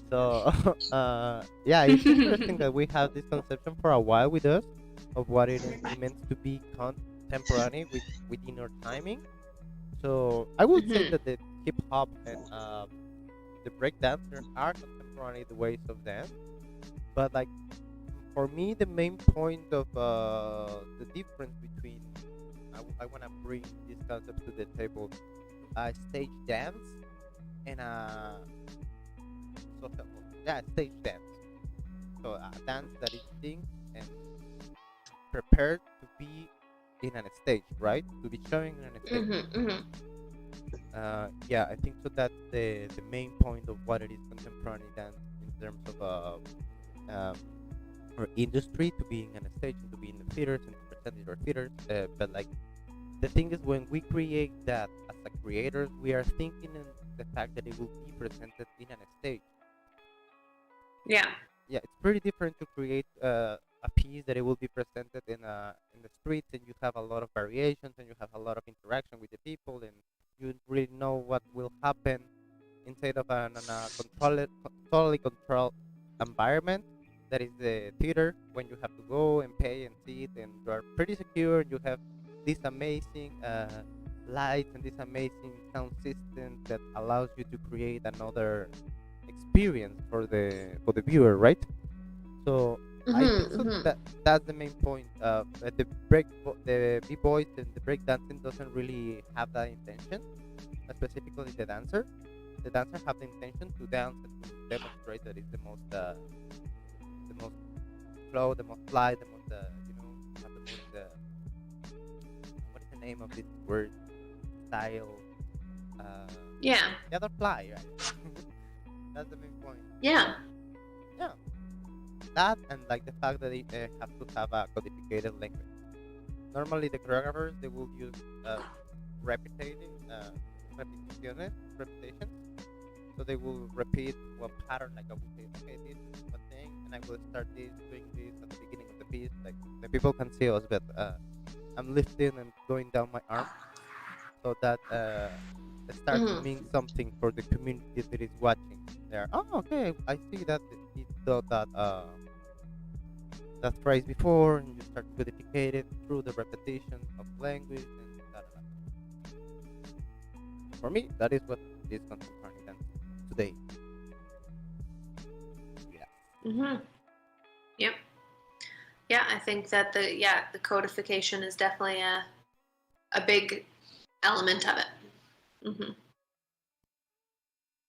So yeah, it's interesting that we have this conception for a while with us of what it means to be contemporary within our timing. So I would say Mhm. that the hip hop and the breakdancer are contemporary the ways of dance, but like for me, the main point of the difference between I want to bring this concept to the table, stage dance and social, yeah, stage dance. So a dance that is synced and prepared to be in an stage, right? To be showing on a stage. Mhm. Mhm. Yeah, I think so. That's the main point of what it is contemporary dance in terms of um, our industry to being on a stage and to be in the theaters and to present in our theaters. But like the thing is, when we create that as a creators, we are thinking in the fact that it will be presented in a stage. Yeah. Yeah, it's pretty different to create a piece that it will be presented in the streets, and you have a lot of variations, and you have a lot of interaction with the people, and you really know what will happen inside of an totally controlled environment that is the theater, when you have to go and pay and sit, and you are pretty secure. You have this amazing lights and this amazing sound system that allows you to create another experience for the viewer, right? So I Mhm. think so Mhm. that that's the main point. The b boys and the break dancing doesn't really have that intention. Specifically, the dancer have the intention to dance and to demonstrate that it's the most flow, the most fly, the most have the most what is the name of this word, style? Uh, Yeah. the other fly, right? That's the main point. Yeah. Yeah, that and like the fact that they have to have a codificated language. Normally, the choreographers they will use repetiting repetitions. So they will repeat one pattern. Like I will say, okay, this is one thing, and I will start doing this at the beginning of the piece. Like the people can see us, but I'm lifting and going down my arm, so that it starts to Mhm. mean something for the community that is watching. There, oh, okay, I see that he thought that phrase before, and you start to codify it through the repetition of language and da, da, da. For me, that is what is contemporary dance today. Yeah. Mhm. Yep. Yeah, I think that the codification is definitely a big element of it. Mhm.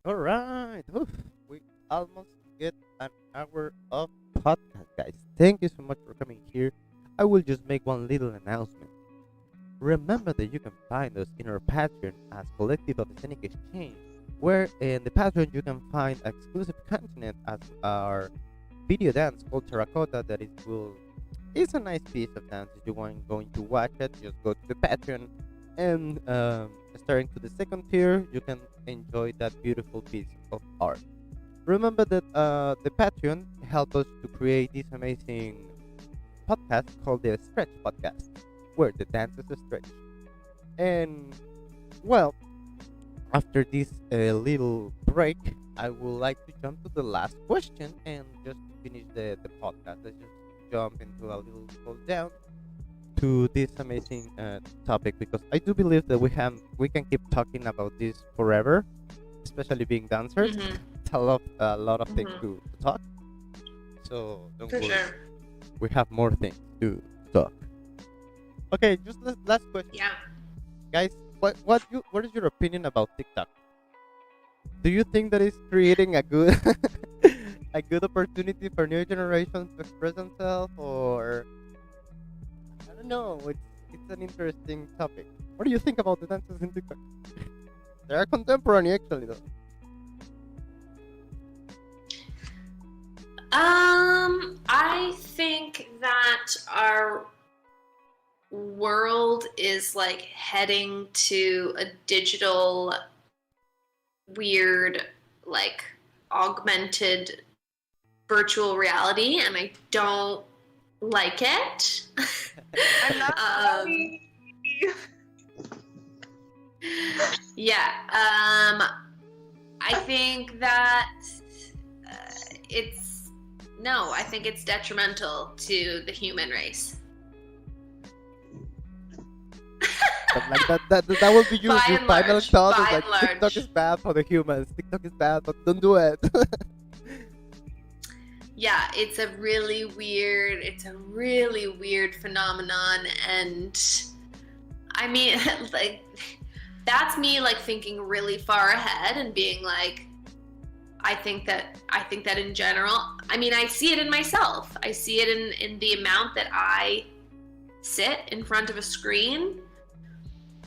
All right. Oof, we almost get an hour of podcast, guys. Thank you so much for coming here. I will just make one little announcement. Remember that you can find us in our Patreon as Collective of Scenic Exchange, where in the Patreon you can find exclusive content as our video dance called Terracotta that it's a nice piece of dance. If you want going to watch it, just go to the Patreon and starting to the second tier, you can enjoy that beautiful piece of art. Remember that the Patreon help us to create this amazing podcast called the Stretch Podcast, where the dance is a stretch. And well, after this little break, I would like to jump to the last question and just finish the podcast. Let's just jump into a little slow down to this amazing topic, because I do believe that we can keep talking about this forever, especially being dancers. Mm-hmm. It's a lot of things Mm-hmm. to talk. So don't For worry, sure. we have more things to talk. Okay, just last question, Yeah. guys. What is your opinion about TikTok? Do you think that it's creating a good a good opportunity for new generations to express themselves, or I don't know? It's an interesting topic. What do you think about the dances in TikTok? They are contemporary, actually, though. I think that our world is like heading to a digital, weird, like augmented virtual reality, and I don't like it. I'm not Um, sorry. yeah. I think that I think it's detrimental to the human race. But like that will be your By and final large, thought. Is by like and large. TikTok is bad for the humans. TikTok is bad, but don't do it. Yeah, it's a really weird phenomenon, and I mean, like, that's me like thinking really far ahead and being like, I think that in general, I mean, I see it in myself. I see it in the amount that I sit in front of a screen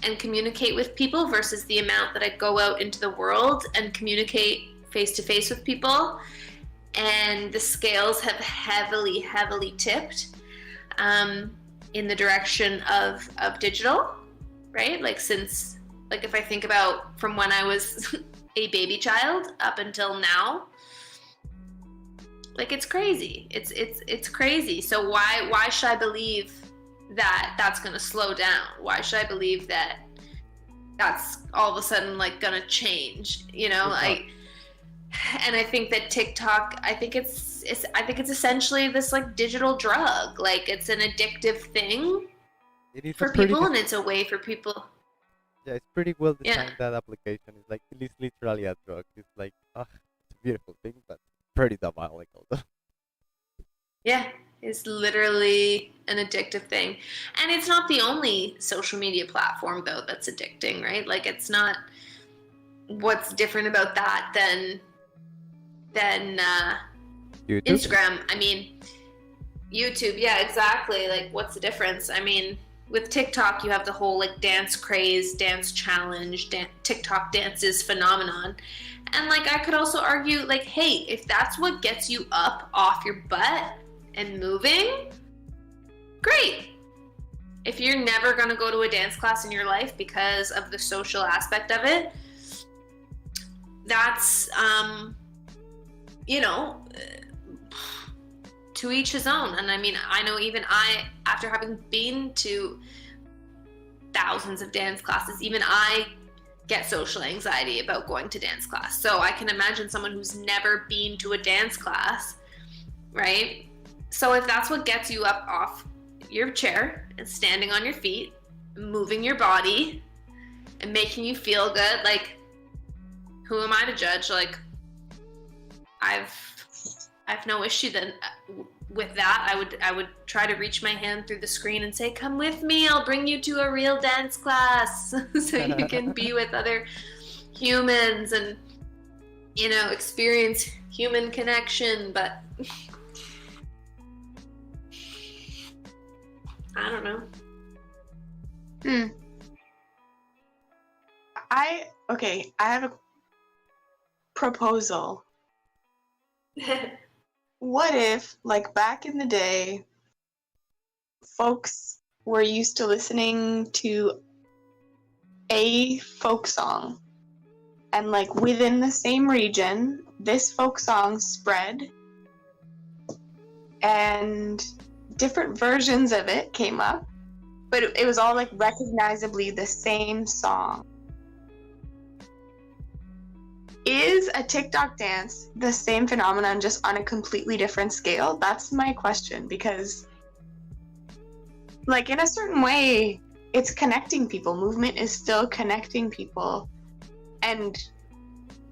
and communicate with people versus the amount that I go out into the world and communicate face to face with people. And the scales have heavily tipped in the direction of digital, right? Like since, like if I think about from when I was a baby child up until now, like it's crazy. It's crazy. So why should I believe that that's going to slow down? Why should I believe that that's all of a sudden like going to change? You know, like. And I think that TikTok, I think it's essentially this like digital drug. Like it's an addictive thing It is for people, and it's a way for people. yeah, it's pretty well Yeah. designed. That application is like it is literally a drug. It's like it's a beautiful thing, but pretty diabolical. Yeah, it's literally an addictive thing. And it's not the only social media platform though that's addicting, right? Like it's not, what's different about that than YouTube. Instagram. I mean, YouTube, yeah, exactly. Like, what's the difference? I mean, with TikTok, you have the whole like dance craze, dance challenge, TikTok dances phenomenon. And like, I could also argue, like, hey, if that's what gets you up off your butt and moving, great. If you're never going to go to a dance class in your life because of the social aspect of it, that's, you know, to each his own. And I mean, I know even I, after having been to thousands of dance classes, even I get social anxiety about going to dance class. So I can imagine someone who's never been to a dance class, right? So if that's what gets you up off your chair and standing on your feet, moving your body and making you feel good, like, who am I to judge? Like, I've no issue then with that. I would try to reach my hand through the screen and say, come with me, I'll bring you to a real dance class so you can be with other humans and, you know, experience human connection. But I don't know. I have a proposal. What if, like back in the day, folks were used to listening to a folk song, and like within the same region, this folk song spread, and different versions of it came up, but it was all like recognizably the same song. a TikTok dance the same phenomenon just on a completely different scale? That's my question, because like in a certain way it's connecting people. Movement is still connecting people, and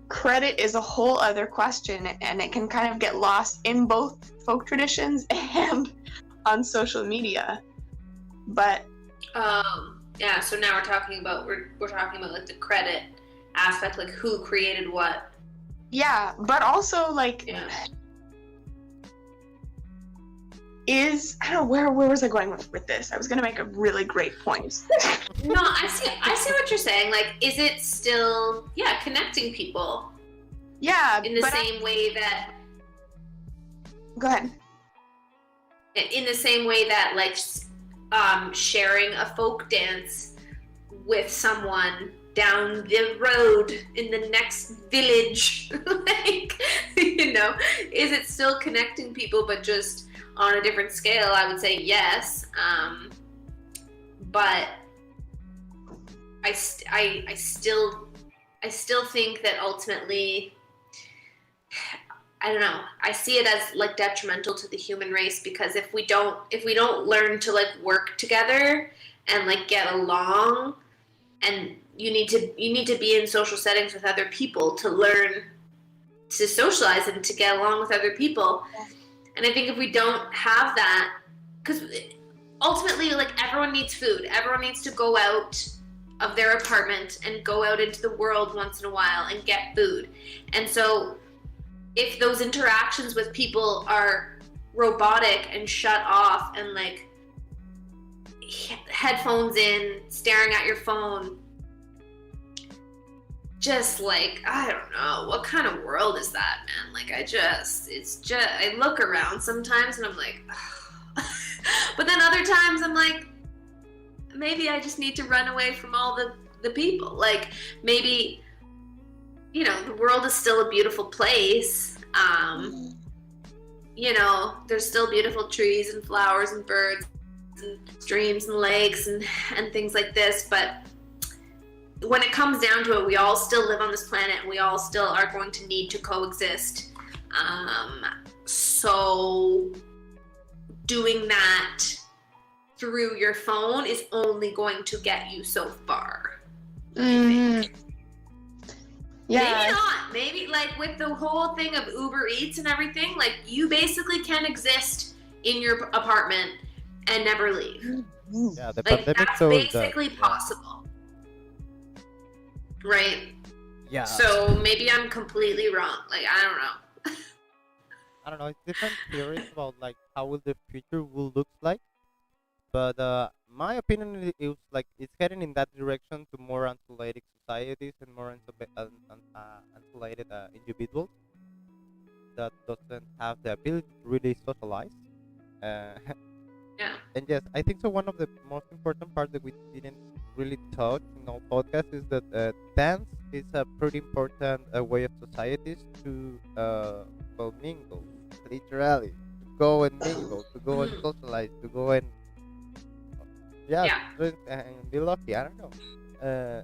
credit is a whole other question, and it can kind of get lost in both folk traditions and on social media. But yeah, so now we're talking about like the credit aspect, like who created what. yeah, but also like Yeah. I don't know, where was I going with this? I was gonna make a really great point. No, I see what you're saying. Like, is it still connecting people Yeah, in the but same way that go ahead. Like sharing a folk dance with someone down the road in the next village, like, is it still connecting people but just on a different scale? I would say yes, but I still think that ultimately, I don't know, I see it as like detrimental to the human race, because if we don't learn to like work together and like get along, and you need to be in social settings with other people to learn to socialize and to get along with other people. And I think if we don't have that, because ultimately, like, everyone needs food, everyone needs to go out of their apartment and go out into the world once in a while and get food. And so if those interactions with people are robotic and shut off and like headphones in, staring at your phone, just like, I don't know, what kind of world is that, man? Like, I look around sometimes and I'm like, ugh. But then other times I'm like, maybe I just need to run away from all the people. Like, maybe, the world is still a beautiful place. There's still beautiful trees and flowers and birds and streams and lakes and things like this, but when it comes down to it, we all still live on this planet, and we all still are going to need to coexist. So doing that through your phone is only going to get you so far. Mm-hmm. Yeah. Maybe not. Maybe, like, with the whole thing of Uber Eats and everything, like, you basically can exist in your apartment and never leave. Yeah, the Like, pandemic that's shows basically that. possible. Right? Yeah. So maybe I'm completely wrong. Like, I don't know. I don't know. It's different theories about like how will the future will look like, but my opinion is like it's heading in that direction to more isolated societies and more isolated individuals that doesn't have the ability to really socialize. Uh, Yeah. And yes, I think so. One of the most important parts that we didn't really touch in our podcast is that dance is a pretty important way of societies to mingle, literally, to go and mingle, to go and Mhm. socialize, to go and yeah, Yeah. drink and be lucky. I don't know.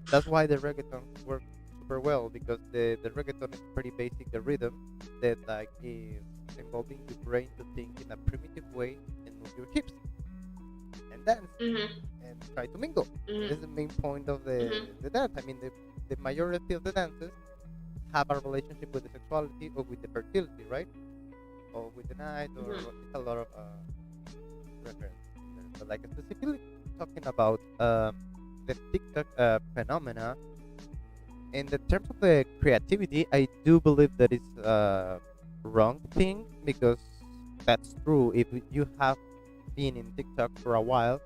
That's why the reggaeton works super well, because the reggaeton is pretty basic, the rhythm that like is involving your brain to think in a primitive way and move your hips and dance Mhm. and try to mingle. Mhm. This is the main point of Mhm. the dance. I mean, the majority of the dances have a relationship with the sexuality or with the fertility, right? Or with the night, or it's a lot of reference there. But like specifically talking about the TikTok phenomena, in the terms of the creativity, I do believe that it's a wrong thing, because that's true. If you have been in TikTok for a while,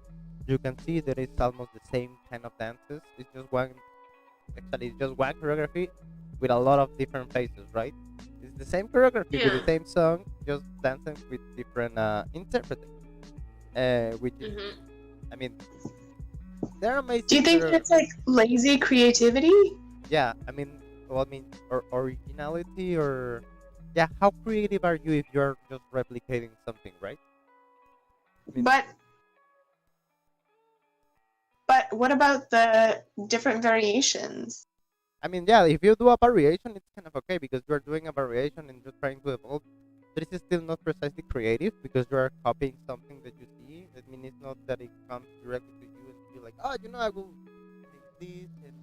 you can see that it's almost the same kind of dances. It's just one choreography with a lot of different faces, right? It's the same choreography with the Yeah. same song, just dancing with different interpreters. Which is, Mhm. I mean, they're amazing. Do you think they're- it's like lazy creativity? Yeah, I mean, well, I mean, or originality, or yeah, how creative are you if you're just replicating something, right? I mean, But what about the different variations? I mean, yeah, if you do a variation, it's kind of okay because you're doing a variation and you're trying to evolve. But it's still not precisely creative because you are copying something that you see. I mean, it's not that it comes directly to you and you're like, oh, I will take this and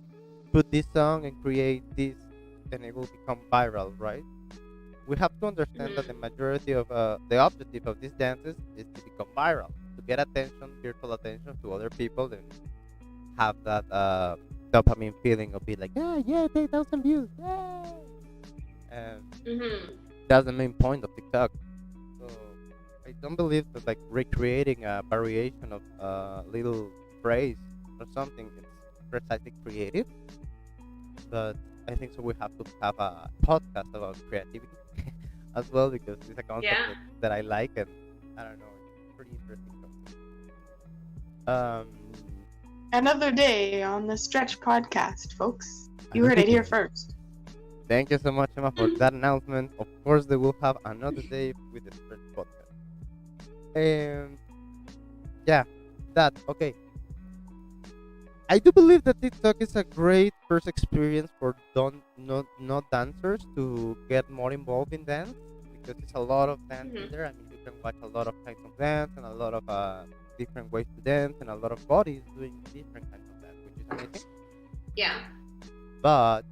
put this song and create this, and it will become viral, right? We have to understand that the Mhm. majority of the objective of these dances is to become viral, to get attention, virtual attention to other people, and have that dopamine feeling of being like, yeah, 10,000 views, yeah. And Mhm. that's the main point of TikTok. So I don't believe that like recreating a variation of a little phrase or something is precisely creative. But I think so. We have to have a podcast about creativity as well because it's a concept Yeah. that I like and I don't know, it's pretty interesting. Um, Another day on the Stretch podcast, folks. You heard another it here day. first. Thank you so much, Emma, for that announcement. Of course, they will have another day with the first podcast. And yeah, that okay. I do believe that TikTok is a great first experience for not dancers to get more involved in dance because it's a lot of dance in Mhm. there. I mean, you can watch a lot of kinds of dance and a lot of different ways to dance and a lot of bodies doing different kinds of dance, which is amazing. Yeah. But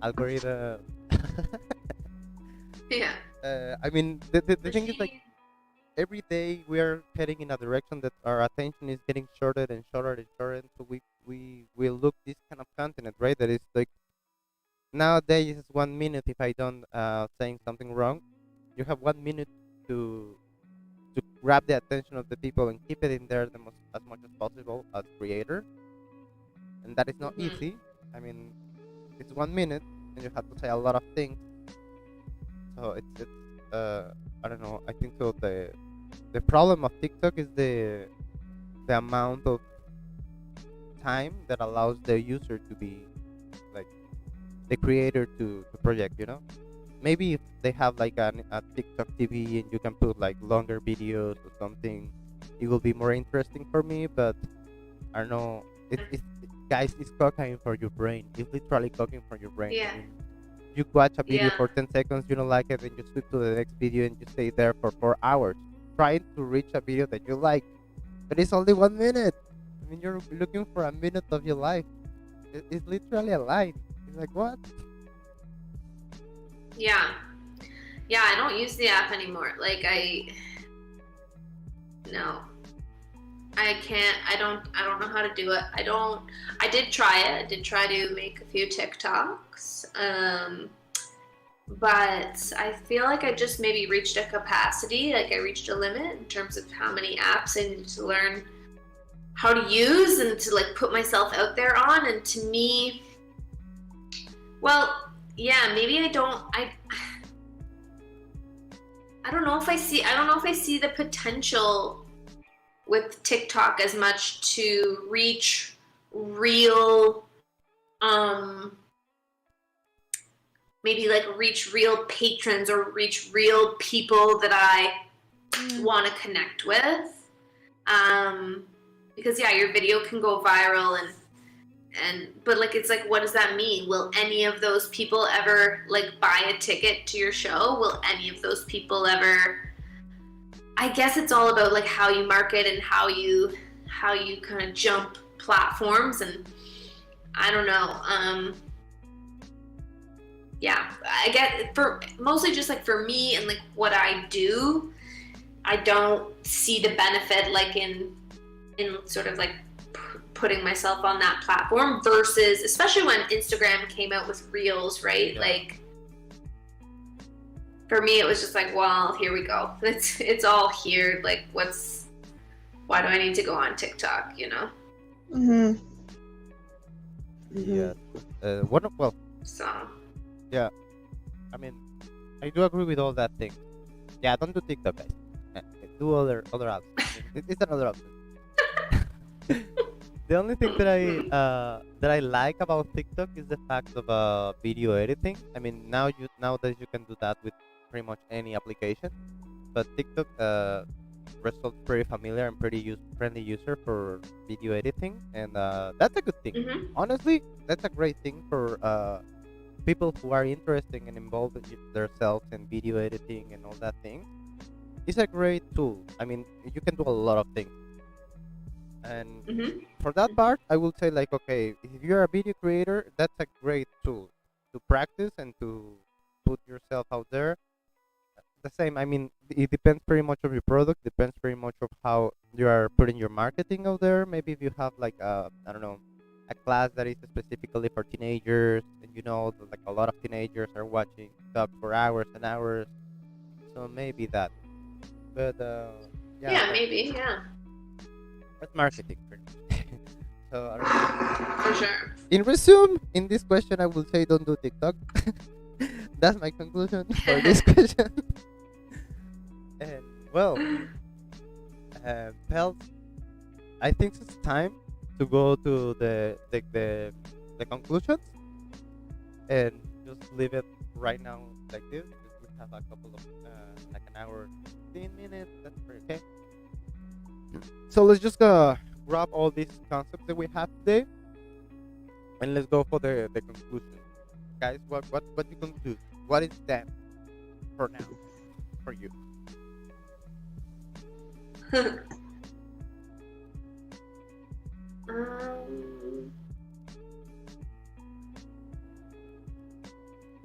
algorithm. Yeah. I mean, the thing is like Machine. every day we are heading in a direction that our attention is getting shorter and shorter and shorter. So we will look this kind of content, right? That is like nowadays is 1 minute. If I don't saying something wrong, you have 1 minute to grab the attention of the people and keep it in there as much as possible as creator, and that is not Mhm. easy. I mean, it's 1 minute and you have to say a lot of things. So it's I don't know. I think so. The problem of TikTok is the amount of time that allows the user to be like the creator to project. Maybe if they have like a TikTok TV and you can put like longer videos or something, it will be more interesting for me. But I don't know. It's guys, it's cocaine for your brain. It's literally cocaine for your brain. I Yeah. mean, you watch a video Yeah. for 10 seconds, you don't like it, and you switch to the next video and you stay there for 4 hours trying to reach a video that you like. But it's only 1 minute. I mean, you're looking for a minute of your life. It's literally a line. It's like, what? Yeah. Yeah. I don't use the app anymore. Like no. I can't. I don't know how to do it. I did try it. I did try to make a few TikToks. But I feel like I just maybe reached a capacity. Like I reached a limit in terms of how many apps I needed to learn how to use and to like put myself out there on. And to me, well, yeah, maybe I don't know if I see the potential with TikTok as much to reach real maybe like reach real patrons or reach real people that I want to connect with. Because yeah, your video can go viral but like it's like, what does that mean? Will any of those people ever like buy a ticket to your show? Will any of those people ever? I guess it's all about like how you market and how you kind of jump platforms, and I don't know. Yeah, I get for mostly just like for me and like what I do, I don't see the benefit like in sort of like putting myself on that platform versus especially when Instagram came out with Reels, right? Yeah. Like for me it was just like, well, here we go. It's all here. Like why do I need to go on TikTok, Mm-hmm. Yeah. So yeah. I mean, I do agree with all that thing. Yeah, don't do TikTok, guys. Do other apps. It's another option. The only thing that I like about TikTok is the fact of video editing. I mean, nowadays you can do that with pretty much any application, but TikTok results pretty familiar and pretty friendly user for video editing, and that's a good thing. Mm-hmm. Honestly, that's a great thing for people who are interested and involved themselves in video editing and all that thing. It's a great tool. I mean, you can do a lot of things. And Mm-hmm. for that part, I will say like, okay, if you're a video creator, that's a great tool to practice and to put yourself out there. The same, I mean, it depends pretty much of your product, depends pretty much of how you are putting your marketing out there. Maybe if you have like I don't know, a class that is specifically for teenagers, and you know that, like a lot of teenagers are watching stuff for hours and hours, so maybe that. But yeah, Yeah, maybe. Yeah, that's marketing pretty much. So I don't know. for sure. In resume, in this question, I will say don't do TikTok. That's my conclusion for this question. And well, Pels, I think it's time to go to the conclusions and just leave it right now like this because we have a couple of like an hour, 15 minutes. That's pretty okay. So let's just grab all these concepts that we have today and let's go for the conclusion. Guys, what you conclude? What is that for now for you? Um,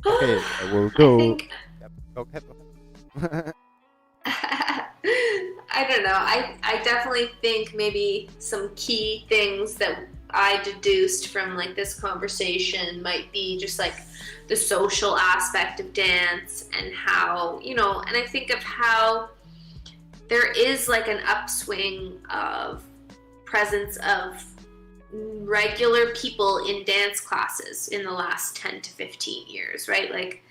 Okay, I will I go. think Yep, go ahead. Go ahead. I don't know. I definitely think maybe some key things that I deduced from like this conversation might be just like the social aspect of dance and how, and I think of how there is like an upswing of presence of regular people in dance classes in the last 10 to 15 years, right? Like,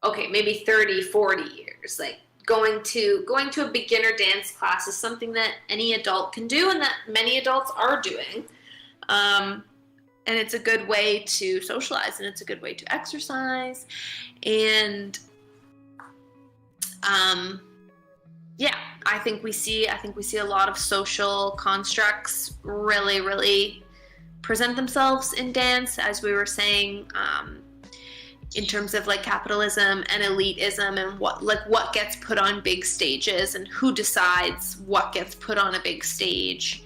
okay, maybe 30, 40 years. Like going to a beginner dance class is something that any adult can do and that many adults are doing. And it's a good way to socialize and it's a good way to exercise. And yeah, I think we see a lot of social constructs really present themselves in dance, as we were saying, in terms of like capitalism and elitism and what gets put on big stages and who decides what gets put on a big stage,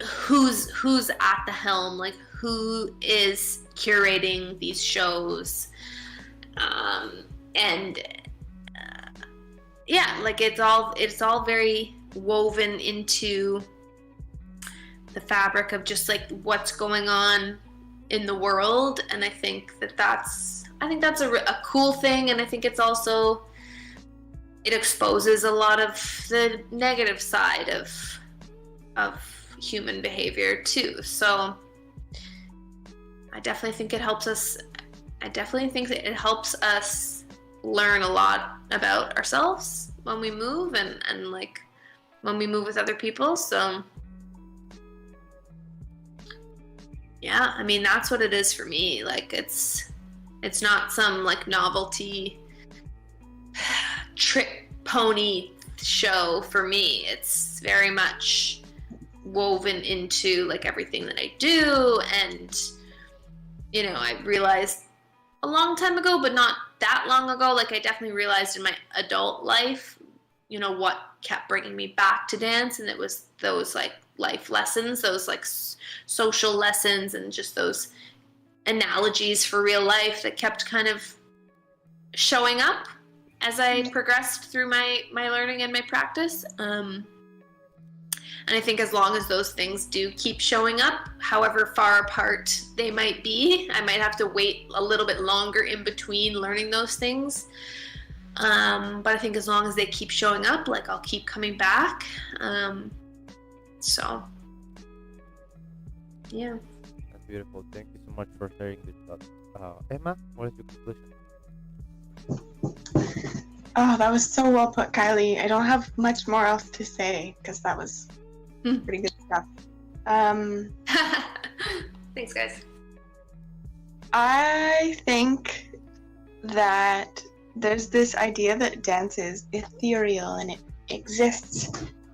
who's at the helm, like who is curating these shows, and yeah, like it's all very woven into the fabric of just like what's going on in the world. And I think that's a cool thing. And I think it's also, it exposes a lot of the negative side of human behavior too. So I definitely think it helps us. I definitely think that it helps us learn a lot about ourselves when we move and like when we move with other people. So yeah, I mean, that's what it is for me. Like it's not some like novelty trick pony show for me. It's very much woven into like everything that I do. And I realized a long time ago, but not that long ago, like I definitely realized in my adult life, what kept bringing me back to dance, and it was those like life lessons, those like social lessons, and just those analogies for real life that kept kind of showing up as I progressed through my learning and my practice. And I think as long as those things do keep showing up, however far apart they might be, I might have to wait a little bit longer in between learning those things. But I think as long as they keep showing up, like I'll keep coming back. So, yeah. That's beautiful. Thank you so much for sharing this thought. Emma, what is your conclusion? Oh, that was so well put, Kylie. I don't have much more else to say because that was pretty good stuff. Thanks, guys. I think that there's this idea that dance is ethereal and it exists.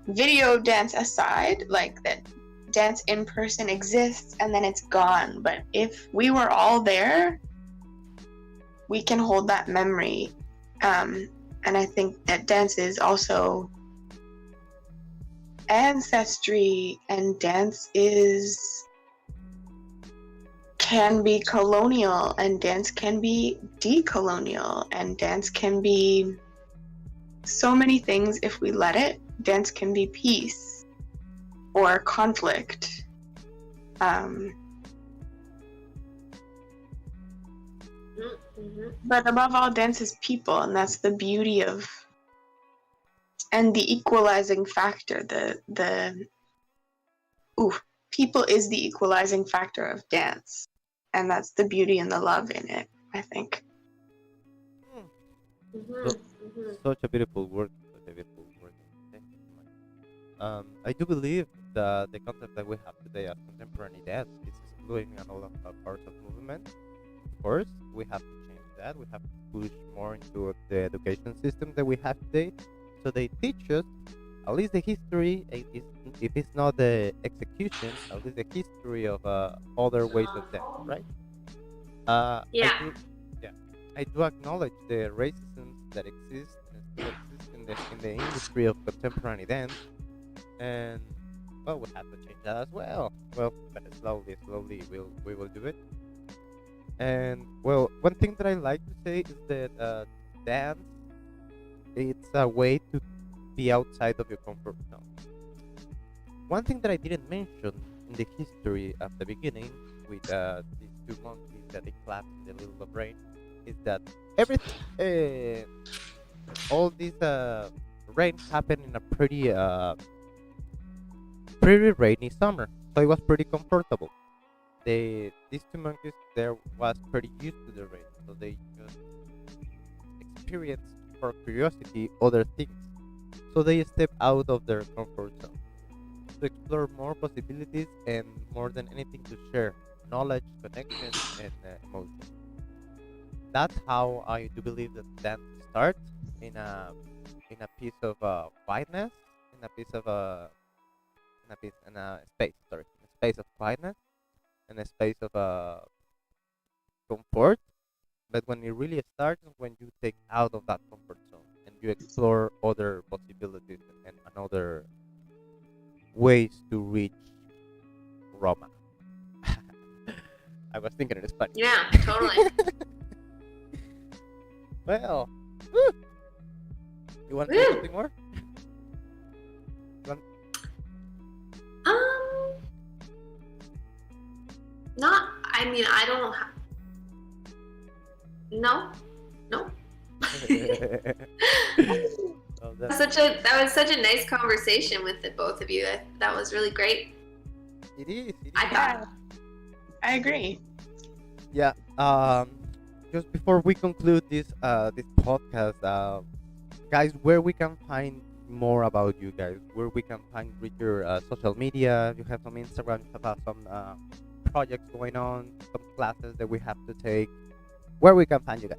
Video dance aside, like that dance in person exists and then it's gone. But if we were all there, we can hold that memory. And I think that dance is also ancestry, and dance can be colonial, and dance can be decolonial, and dance can be so many things if we let it. Dance can be peace or conflict. But above all, dance is people, and that's the beauty of, and the equalizing factor. People is the equalizing factor of dance, and that's the beauty and the love in it, I think. Such a beautiful word. Such a beautiful word. Thank you so much. I do believe that the concept that we have today as contemporary dance is excluding a lot of parts of movement. Of course, we have to change that. We have to push more into the education system that we have today, so they teach us at least the history. If it's not the execution, at least the history of other ways of dance, right? Yeah. I do acknowledge the racism that exists and still exists in the industry of contemporary dance, and well, we have to change that as well. Well, but slowly, we will do it. And well, one thing that I like to say is that dance, it's a way to be outside of your comfort zone. One thing that I didn't mention in the history at the beginning with these two monkeys that they clapped in the little brain is that everything, all this rain happened in a pretty rainy summer, so it was pretty comfortable. These two monkeys there was pretty used to the rain, so they just experienced for curiosity other things. So they step out of their comfort zone to explore more possibilities and more than anything to share knowledge, connection, and emotion. That's how I do believe that dance starts in a piece of quietness, in a piece of in a space. Sorry, in a space of quietness, in a space of comfort. But when it really starts is when you take out of that comfort zone and you explore other possibilities and other ways to reach Roma. I was thinking in Spanish. Yeah, totally. Well, woo. You want to say something more? Um, Not. I mean, I don't. No. Oh, That was such a nice conversation with the both of you. That was really great. It is. I thought. I agree. Yeah. Just before we conclude this this podcast, guys, where we can find more about you guys, where we can find with your social media. You have some Instagram, you have some projects going on, some classes that we have to take. Where we can find you guys?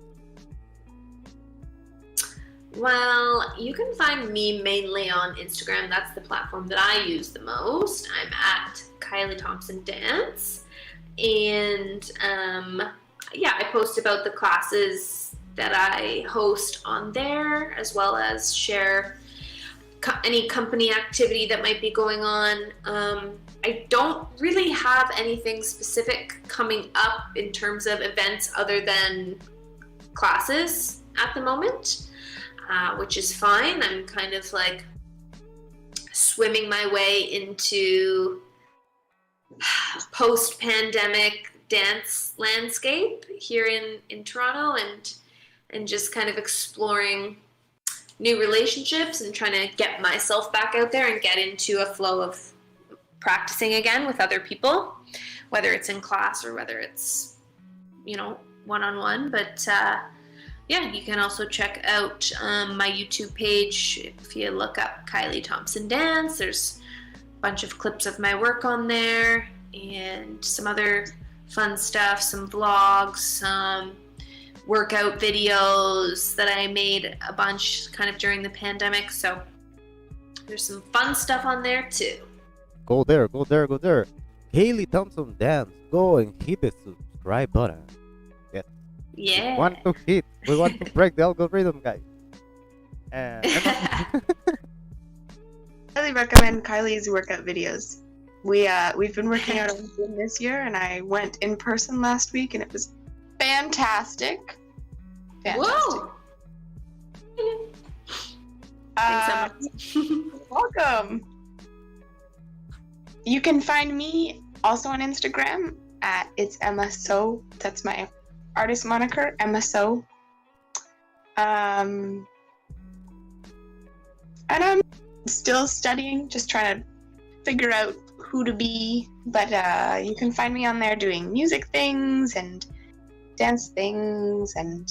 Well, you can find me mainly on Instagram. That's the platform that I use the most. I'm at Kylie Thompson Dance. And yeah, I post about the classes that I host on there, as well as share any company activity that might be going on. I don't really have anything specific coming up in terms of events other than classes at the moment, which is fine. I'm kind of like swimming my way into post-pandemic dance landscape here in Toronto, and just kind of exploring new relationships and trying to get myself back out there and get into a flow of practicing again with other people, whether it's in class or whether it's, one-on-one. But yeah, you can also check out my YouTube page. If you look up Kylie Thompson Dance, there's a bunch of clips of my work on there and some other fun stuff, some vlogs, some workout videos that I made a bunch kind of during the pandemic. So There's some fun stuff on there too. Go there, go there, go there. Haley Thompson Dance. Go and hit the subscribe button. Yes. Yeah. We want to hit. We want to break the algorithm, guys. Highly recommend Kylie's workout videos. We've been working out on Zoom this year, and I went in person last week, and it was fantastic. Whoa! Thanks so much. Welcome. You can find me also on Instagram at it's Emma So. That's my artist moniker, Emma So. And I'm still studying, just trying to figure out who to be. But you can find me on there doing music things and dance things, and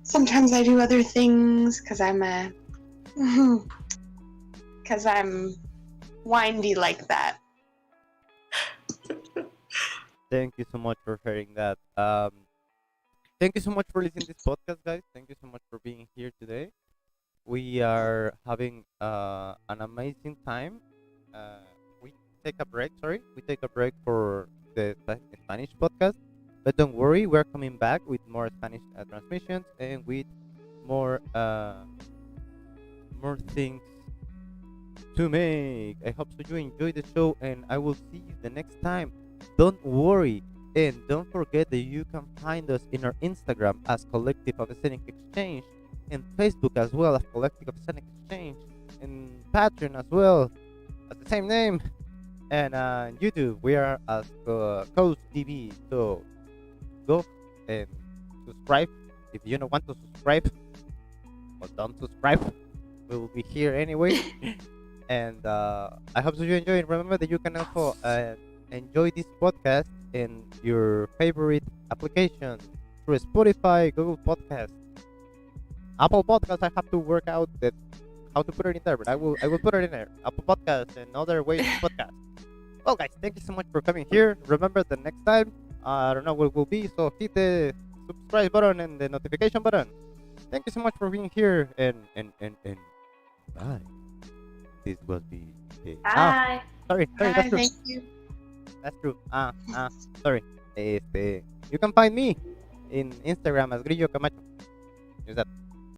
sometimes I do other things because I'm windy like that. Thank you so much for sharing that. Thank you so much for listening to this podcast, guys. Thank you so much for being here today. We are having an amazing time. We take a break. Sorry, we take a break for the Spanish podcast, but don't worry, we're coming back with more Spanish transmissions and with more things to make. I hope so you enjoy the show, and I will see you the next time. Don't worry, and don't forget that you can find us in our Instagram as Collective of Scenic Exchange, and Facebook as well as Collective of Scenic Exchange, and Patreon as well as the same name, and YouTube we are as COSE TV. So go and subscribe if you don't want to subscribe, or don't subscribe. We will be here anyway. And I hope so you enjoy it. Remember that you can also enjoy this podcast in your favorite application through Spotify, Google Podcast, Apple Podcast. I have to work out that how to put it in there, but I will put it in there. Apple Podcast and other ways of podcast. Well, guys, thank you so much for coming here. Remember the next time, I don't know what it will be, so hit the subscribe button and the notification button. Thank you so much for being here, and bye. This was the Bye. sorry, Hi, that's true. thank you. That's true. Sorry. You can find me in Instagram as Grillo Camacho. Use that.